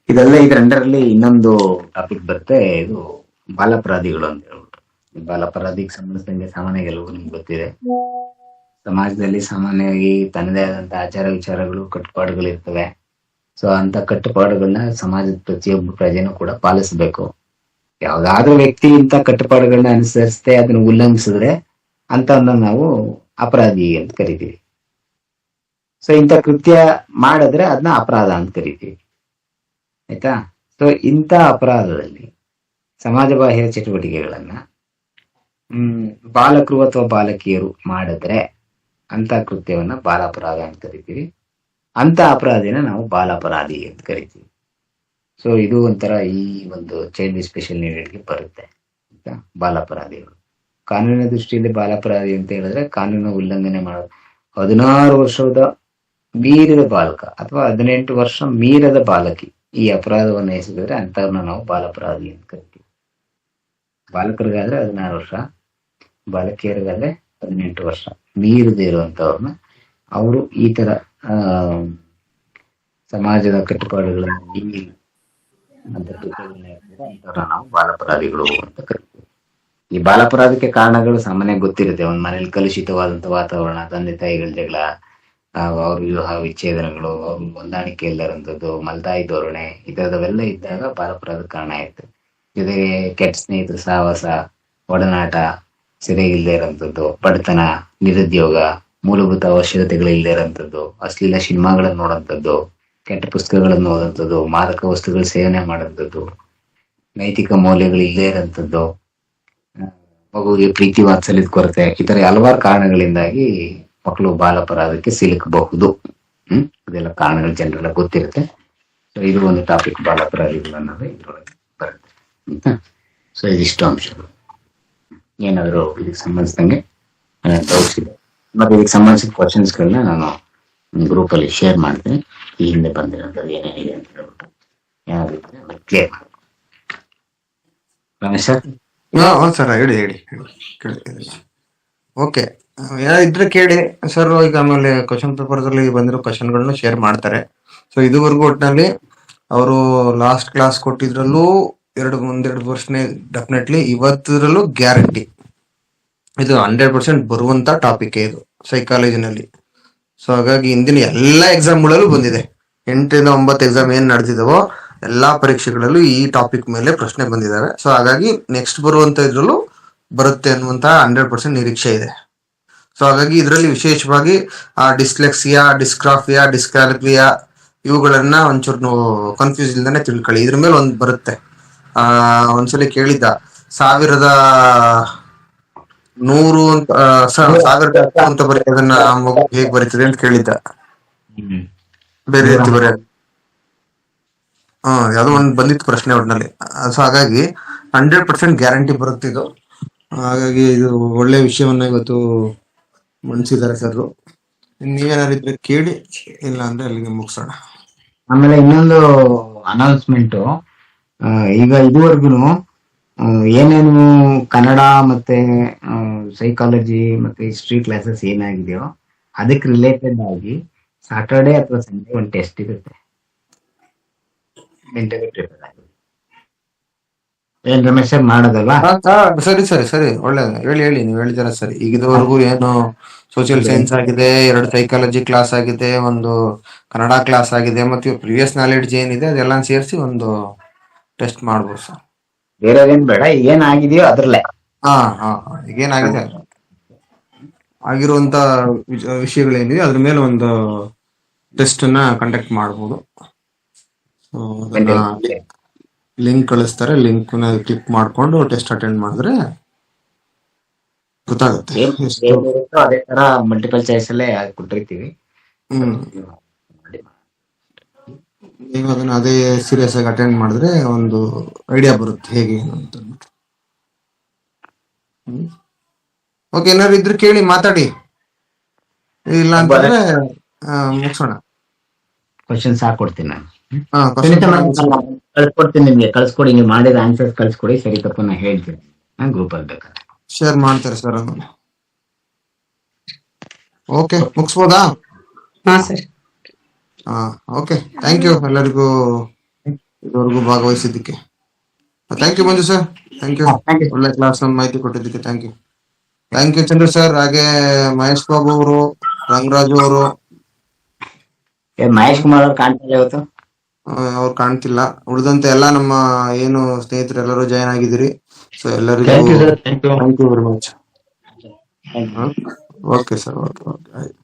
ಇದೆಲ್ಲ ಇದರಲ್ಲಿ ಇನ್ನೊಂದು ಟಾಪಿಕ್ ಬರುತ್ತೆ, ಇದು ಬಾಲಾಪರಾಧಿಗಳು ಅಂತ ಹೇಳ್ಬಿಟ್ಟು. ಬಾಲಾಪರಾಧಿಗೆ ಸಂಬಂಧಿಸಿದಂಗೆ ಸಾಮಾನ್ಯವಾಗಿ ಎಲ್ಲವೂ ನಿಮ್ಗೆ ಗೊತ್ತಿದೆ. ಸಮಾಜದಲ್ಲಿ ಸಾಮಾನ್ಯವಾಗಿ ತನ್ನದೇ ಆದಂತ ಆಚಾರ ವಿಚಾರಗಳು, ಕಟ್ಟುಪಾಡುಗಳು ಇರ್ತವೆ. ಸೊ ಅಂತ ಕಟ್ಟುಪಾಡುಗಳನ್ನ ಸಮಾಜದ ಪ್ರತಿಯೊಬ್ಬ ಪ್ರಜೆನೂ ಕೂಡ ಪಾಲಿಸಬೇಕು. ಯಾವ್ದಾದ್ರೂ ವ್ಯಕ್ತಿ ಇಂಥ ಕಟ್ಟುಪಾಡುಗಳನ್ನ ಅನುಸರಿಸದೆ ಅದನ್ನ ಉಲ್ಲಂಘಿಸಿದ್ರೆ ಅಂತವನ್ನ ನಾವು ಅಪರಾಧಿ ಅಂತ ಕರಿತೀವಿ. ಸೊ ಇಂಥ ಕೃತ್ಯ ಮಾಡಿದ್ರೆ ಅದನ್ನ ಅಪರಾಧ ಅಂತ ಕರಿತೀವಿ. ಆಯ್ತಾ? ಸೊ ಇಂಥ ಅಪರಾಧದಲ್ಲಿ ಸಮಾಜ ಬಾಹಿರ ಚಟುವಟಿಕೆಗಳನ್ನ ಬಾಲಕರು ಅಥವಾ ಬಾಲಕಿಯರು ಮಾಡಿದ್ರೆ ಅಂತ ಕೃತ್ಯವನ್ನ ಬಾಲಾಪರಾಧ ಅಂತ ಕರಿತೀವಿ. ಅಂತ ಅಪರಾಧಿನ ನಾವು ಬಾಲಾಪರಾಧಿ ಅಂತ ಕರಿತೀವಿ. ಸೊ ಇದು ಒಂಥರ ಈ ಒಂದು ಚೈಲ್ಡ್ ಸ್ಪೆಷಲ್ ನೀಡೆಡ್ಗೆ ಬರುತ್ತೆ. ಆಯ್ತಾ? ಬಾಲಾಪರಾಧಿಗಳು ಕಾನೂನಿನ ದೃಷ್ಟಿಯಲ್ಲಿ ಬಾಲಾಪರಾಧಿ ಅಂತ ಹೇಳಿದ್ರೆ ಕಾನೂನು ಉಲ್ಲಂಘನೆ ಮಾಡೋದು 16 ವರ್ಷದ ಮೀರಿದ ಬಾಲಕ ಅಥವಾ 18 ವರ್ಷ ಮೀರದ ಬಾಲಕಿ ಈ ಅಪರಾಧವನ್ನು ಎಸಗಿದ್ರೆ ಅಂತವ್ರನ್ನ ನಾವು ಬಾಲಾಪರಾಧಿ ಅಂತ ಕರಿತೀವಿ. ಬಾಲಕರಿಗಾದ್ರೆ 16 ವರ್ಷ, ಬಾಲಕಿಯರಿಗಾದ್ರೆ 18 ವರ್ಷ ಮೀರದೆ ಇರುವಂತವ್ರನ್ನ, ಅವರು ಈ ತರ ಸಮಾಜದ ಕಟ್ಟುಪಾಡುಗಳನ್ನು ಮೀರಿ ಅಂತವ್ರನ್ನ ನಾವು ಬಾಲಾಪರಾಧಿಗಳು ಅಂತ ಕರಿತೀವಿ. ಈ ಬಾಲಾಪರಾಧಕ್ಕೆ ಕಾರಣಗಳು ಸಾಮಾನ್ಯ ಗೊತ್ತಿರುತ್ತೆ. ಒಂದ್ ಮನೇಲಿ ಕಲುಷಿತವಾದಂತ ವಾತಾವರಣ, ತಂದೆ ತಾಯಿಗಳ ಜಗಳ, ಅವ್ರ ವಿವಾಹ ವಿಚ್ಛೇದನಗಳು, ಅವ್ರ ಹೊಂದಾಣಿಕೆ ಇಲ್ಲರಂಥದ್ದು, ಮಲ್ತಾಯಿ ಧೋರಣೆ, ಈ ತರದವೆಲ್ಲ ಇದ್ದಾಗ ಬಾಲಾಪರಾಧ ಕಾರಣ ಆಯ್ತು. ಜೊತೆಗೆ ಕೆಟ್ಟ ಸ್ನೇಹಿತರು ಸಹವಾಸ, ಒಡನಾಟ, ಸರಿಯಾಗಿಲ್ಲದೆ ಇರೋಂಥದ್ದು, ಬಡತನ, ನಿರುದ್ಯೋಗ, ಮೂಲಭೂತ ಅವಶ್ಯಕತೆಗಳು ಇಲ್ಲದೆ ಇರೋಂಥದ್ದು, ಅಶ್ಲೀಲ ಸಿನಿಮಾಗಳನ್ನ ನೋಡೋಂಥದ್ದು, ಕೆಟ್ಟ ಪುಸ್ತಕಗಳನ್ನು ಓದೋಂಥದ್ದು, ಮಾದಕ ವಸ್ತುಗಳ ಸೇವನೆ ಮಾಡೋಂಥದ್ದು, ನೈತಿಕ ಮೌಲ್ಯಗಳು ಇಲ್ಲದೆ ಇರೋಂಥದ್ದು, ಮಗುವಿಗೆ ಪ್ರೀತಿ ವಾತ್ಸಲ್ಯದ ಕೊರತೆ, ಈ ತರ ಹಲವಾರು ಕಾರಣಗಳಿಂದಾಗಿ ಮಕ್ಕಳು ಬಾಲಾಪರಾಧಕ್ಕೆ ಸಿಲುಕಬಹುದು. ಅದೆಲ್ಲ ಕಾರಣಗಳು ಜನರೆಲ್ಲ ಗೊತ್ತಿರುತ್ತೆ. ಸೊ ಇದು ಒಂದು ಟಾಪಿಕ್, ಬಾಲಾಪರಾಧಿಗಳು ಅನ್ನೋದು ಇದ್ರೊಳಗೆ ಬರುತ್ತೆ. ಸೊ ಇದಿಷ್ಟು ಅಂಶಗಳು. ಏನಾದ್ರು ಇದಕ್ಕೆ ಸಂಬಂಧಿಸಿದಂಗೆ ಡೌಟ್ಸ್ ಇದೆ ಮತ್ತೆ ಇದಕ್ಕೆ ಸಂಬಂಧಿಸಿದ ಕ್ವಶನ್ಸ್ಗಳನ್ನ ನಾನು ಗ್ರೂಪ್ ಅಲ್ಲಿ ಶೇರ್ ಮಾಡ್ತೀನಿ. ಈ ಹಿಂದೆ ಬಂದಿರೋಂಥದ್ದು ಏನೇನಿದೆ ಅಂತ ಹೇಳ್ಬಿಟ್ಟು ಏನಾದ್ರು ಕ್ಲಿಯರ್ ಮಾಡಿ. ರಮೇಶ್ ಸರ್. ಸರ್ ಹೇಳಿ ಓಕೆ, ಇದ್ರೆ ಕೇಳಿ ಸರ್. ಈಗ ಆಮೇಲೆ ಕ್ವಶನ್ ಪೇಪರ್ ಅಲ್ಲಿ ಬಂದಿರೋ ಕ್ವಶನ್ಗಳನ್ನ ಶೇರ್ ಮಾಡ್ತಾರೆ. ಸೊ ಇದುವರೆಗೂ ಒಟ್ಟಿನಲ್ಲಿ ಅವರು ಲಾಸ್ಟ್ ಕ್ಲಾಸ್ ಕೊಟ್ಟಿದ್ರಲ್ಲೂ ಒಂದೆರಡು ವರ್ಷನೇ ಡೆಫಿನೆಟ್ಲಿ ಇವತ್ತರಲ್ಲೂ ಗ್ಯಾರಂಟಿ ಇದು 100% ಬರುವಂತ ಟಾಪಿಕ್ ಇದು ಸೈಕಾಲಜಿನಲ್ಲಿ. ಸೊ ಹಾಗಾಗಿ ಇಂದಿನ ಎಲ್ಲಾ ಎಕ್ಸಾಮ್ಗಳಲ್ಲೂ ಬಂದಿದೆ. 8 ಇಂದ 9 ಎಕ್ಸಾಮ್ ಏನ್ ನಡೆದಿದಾವೋ ಎಲ್ಲಾ ಪರೀಕ್ಷೆಗಳಲ್ಲೂ ಈ ಟಾಪಿಕ್ ಮೇಲೆ ಪ್ರಶ್ನೆ ಬಂದಿದ್ದಾವೆ. ಸೊ ಹಾಗಾಗಿ ನೆಕ್ಸ್ಟ್ ಬರುವಂತ ಇದ್ರಲ್ಲೂ ಬರುತ್ತೆ ಅನ್ನುವಂತ 100% ನಿರೀಕ್ಷೆ ಇದೆ. ಸೊ ಹಾಗಾಗಿ ಇದರಲ್ಲಿ ವಿಶೇಷವಾಗಿ ಡಿಸ್ಲೆಕ್ಸಿಯಾ, ಡಿಸ್ಕ್ರಾಫಿಯಾ, ಡಿಸ್ಕ್ಯಾಲ್ಕುಲಿಯಾ ಇವುಗಳನ್ನ ಒಂಚೂರು ನೀವು ಕನ್ಫ್ಯೂಸ್ ಇಲ್ದಾನೆ ತಿಳ್ಕೊಳ್ಳಿ. ಇದ್ರ ಮೇಲೆ ಒಂದ್ ಬರುತ್ತೆ. ಒಂದ್ಸಲಿ ಕೇಳಿದ್ದ 1100 ಅಂತ 1000 ಅಂತ ಬರೆಯೋದನ್ನ ಮಗು ಹೇಗ್ ಬರೀತದೆ ಅಂತ ಕೇಳಿದ್ದ. ಬೇರೆ ರೀತಿ ಬರೆಯೋದು ಯಾವ್ದೋ ಒಂದ್ ಬಂದಿತ್ತು ಪ್ರಶ್ನೆ ಒಟ್ಟಿನಲ್ಲಿ. ಸೊ ಹಾಗಾಗಿ 100% ಗ್ಯಾರಂಟಿ ಬರುತ್ತಿದ್ದು. ಹಾಗಾಗಿ ಇದು ಒಳ್ಳೆ ವಿಷಯವನ್ನ ಇವತ್ತು ಮಂಡಿಸಿದ್ದಾರೆ ಸರ್. ನೀವೇನಾದ್ರು ಇದ್ರೆ ಕೇಳಿ, ಇಲ್ಲ ಅಂದ್ರೆ ಅಲ್ಲಿಗೆ ಮುಗಿಸೋಣ. ಆಮೇಲೆ ಇನ್ನೊಂದು ಅನೌನ್ಸ್ಮೆಂಟ್, ಈಗ ಇದುವರೆಗೂ ಏನೇನು ಕನ್ನಡ ಮತ್ತೆ ಸೈಕಾಲಜಿ ಮತ್ತೆ ಹಿಸ್ಟ್ರಿ ಕ್ಲಾಸಸ್ ಏನಾಗಿದೆಯೋ ಅದಕ್ಕೆ ರಿಲೇಟೆಡ್ ಆಗಿ ಸಾಟರ್ಡೆ ಅಥವಾ ಸಂಡೇ ಒಂದು ಟೆಸ್ಟ್ ಇರುತ್ತೆ. ಏನ್ ರಮೇಶ್ ಸರ್ ಮಾಡೋದಲ್ವಾ? ಸರಿ ಒಳ್ಳೇದು. ಹೇಳಿ ನೀವು ಹೇಳಿದಾರ ಸರಿ. ಈಗ ಇದುವರೆಗೂ ಏನು ಸೋಷಿಯಲ್ ಸೈನ್ಸ್ ಆಗಿದೆ, 2 ಸೈಕಾಲಜಿ ಕ್ಲಾಸ್ ಆಗಿದೆ, ಒಂದು ಕನ್ನಡ ಕ್ಲಾಸ್ ಆಗಿದೆ, ಮತ್ತೆ ಪ್ರಿವಿಯಸ್ ನಾಲೆಡ್ಜ್ ಏನಿದೆ ಅದೆಲ್ಲ ಸೇರಿಸಿ ಒಂದು ಟೆಸ್ಟ್ ಮಾಡ್ಬೋದು ಸರ್. ಬೇರೆದೇನ್ ಬೇಡ, ಏನಾಗಿದೆಯೋ ಅದ್ರಲ್ಲೇ. ಈಗೇನಾಗಿದೆ ಆಗಿರುವಂತ ವಿಷಯಗಳೇನಿದೆ ಅದ್ರ ಮೇಲೆ ಒಂದು ಟೆಸ್ಟ್ ಅನ್ನ ಕಂಡಕ್ಟ್ ಮಾಡ್ಬೋದು. ಲಿಂಕ್ ಕಳಿಸ್ತಾರೆ, ಲಿಂಕ್ ನ ಕ್ಲಿಕ್ ಮಾಡ್ಕೊಂಡು ಟೆಸ್ಟ್ ಅಟೆಂಡ್ ಮಾಡಿದ್ರೆ ಗೊತ್ತಾಗುತ್ತೆ. ಅದೇ ತರ ಮಲ್ಟಿಪಲ್ ಚಾಯ್ಸ್ ಅಲ್ಲೇ ಕೊಟ್ಟಿರ್ತೀವಿ. ಈಗ ಅದನ್ನ ಅದೇ ಸೀರಿಯಸ್ ಆಗಿ ಅಟೆಂಡ್ ಮಾಡಿದ್ರೆ ಒಂದು ಐಡಿಯಾ ಬರುತ್ತೆ ಹೇಗೆ ಅಂತ. ಓಕೆ, ಏನಾದ್ರು ಇದ್ರೆ ಕೇಳಿ, ಮಾತಾಡಿ. ಇಲ್ಲ ಅಂತಂದ್ರೆ ಮುಗಿಸೋಣ. ಕ್ವಶನ್ಸ್ ಹಾಕೊಡ್ತೀನಿ ನಾನು. ಕಳ್ಸ್ಕೊಡ್ತೀನಿ ನಿಮ್ಗೆ, ಕಳ್ಸ್ಕೊಡಿ. ನೀವು ಮಾಡಿದ ಆನ್ಸರ್ಸ್ ಕಳ್ಸ್ಕೊಡಿ, ಸರಿ ತಪ್ಪು ನಾ ಹೇಳ್ತೀನಿ. ನಾನು ಗ್ರೂಪ್ ಅಲ್ಲಿ ಬೇಕಾದ್ರೆ ಶೇರ್ ಮಾಡ್ತಾರೆ ಸರ್ ಅದನ್ನ. ಓಕೆ, ಮುಗಿಸ್ಬೋದಾ? ಓಕೆ, ಥ್ಯಾಂಕ್ ಯು ಎಲ್ಲರಿಗೂ ಇದುವರೆಗೂ ಭಾಗವಹಿಸಿದ್ದಕ್ಕೆ. Thank you Manju sir, thank you. ಒಳ್ಳೆ ಕ್ಲಾಸ್ ಮಾಹಿತಿ ಕೊಟ್ಟಿದ್ದಕ್ಕೆ ಥ್ಯಾಂಕ್ ಯು. Chandra sir. ಹಾಗೆ ಮಹೇಶ್ ಬಾಬು ಅವರು, ರಂಗರಾಜು ಅವರು. ಮಹೇಶ್ ಕುಮಾರ್ ಅವ್ರು ಕಾಣ್ತಿಲ್ಲ ಇವತ್ತು. ಅವ್ರು ಕಾಣ್ತಿಲ್ಲ. ಉಳಿದಂತೆ ಎಲ್ಲ ನಮ್ಮ ಏನು ಸ್ನೇಹಿತರು ಎಲ್ಲರೂ ಜಾಯ್ನ್ ಆಗಿದ್ದೀರಿ. ಸೊ ಎಲ್ಲರಿಗೂ thank you very much. Okay sir, okay ಆಯ್ತು.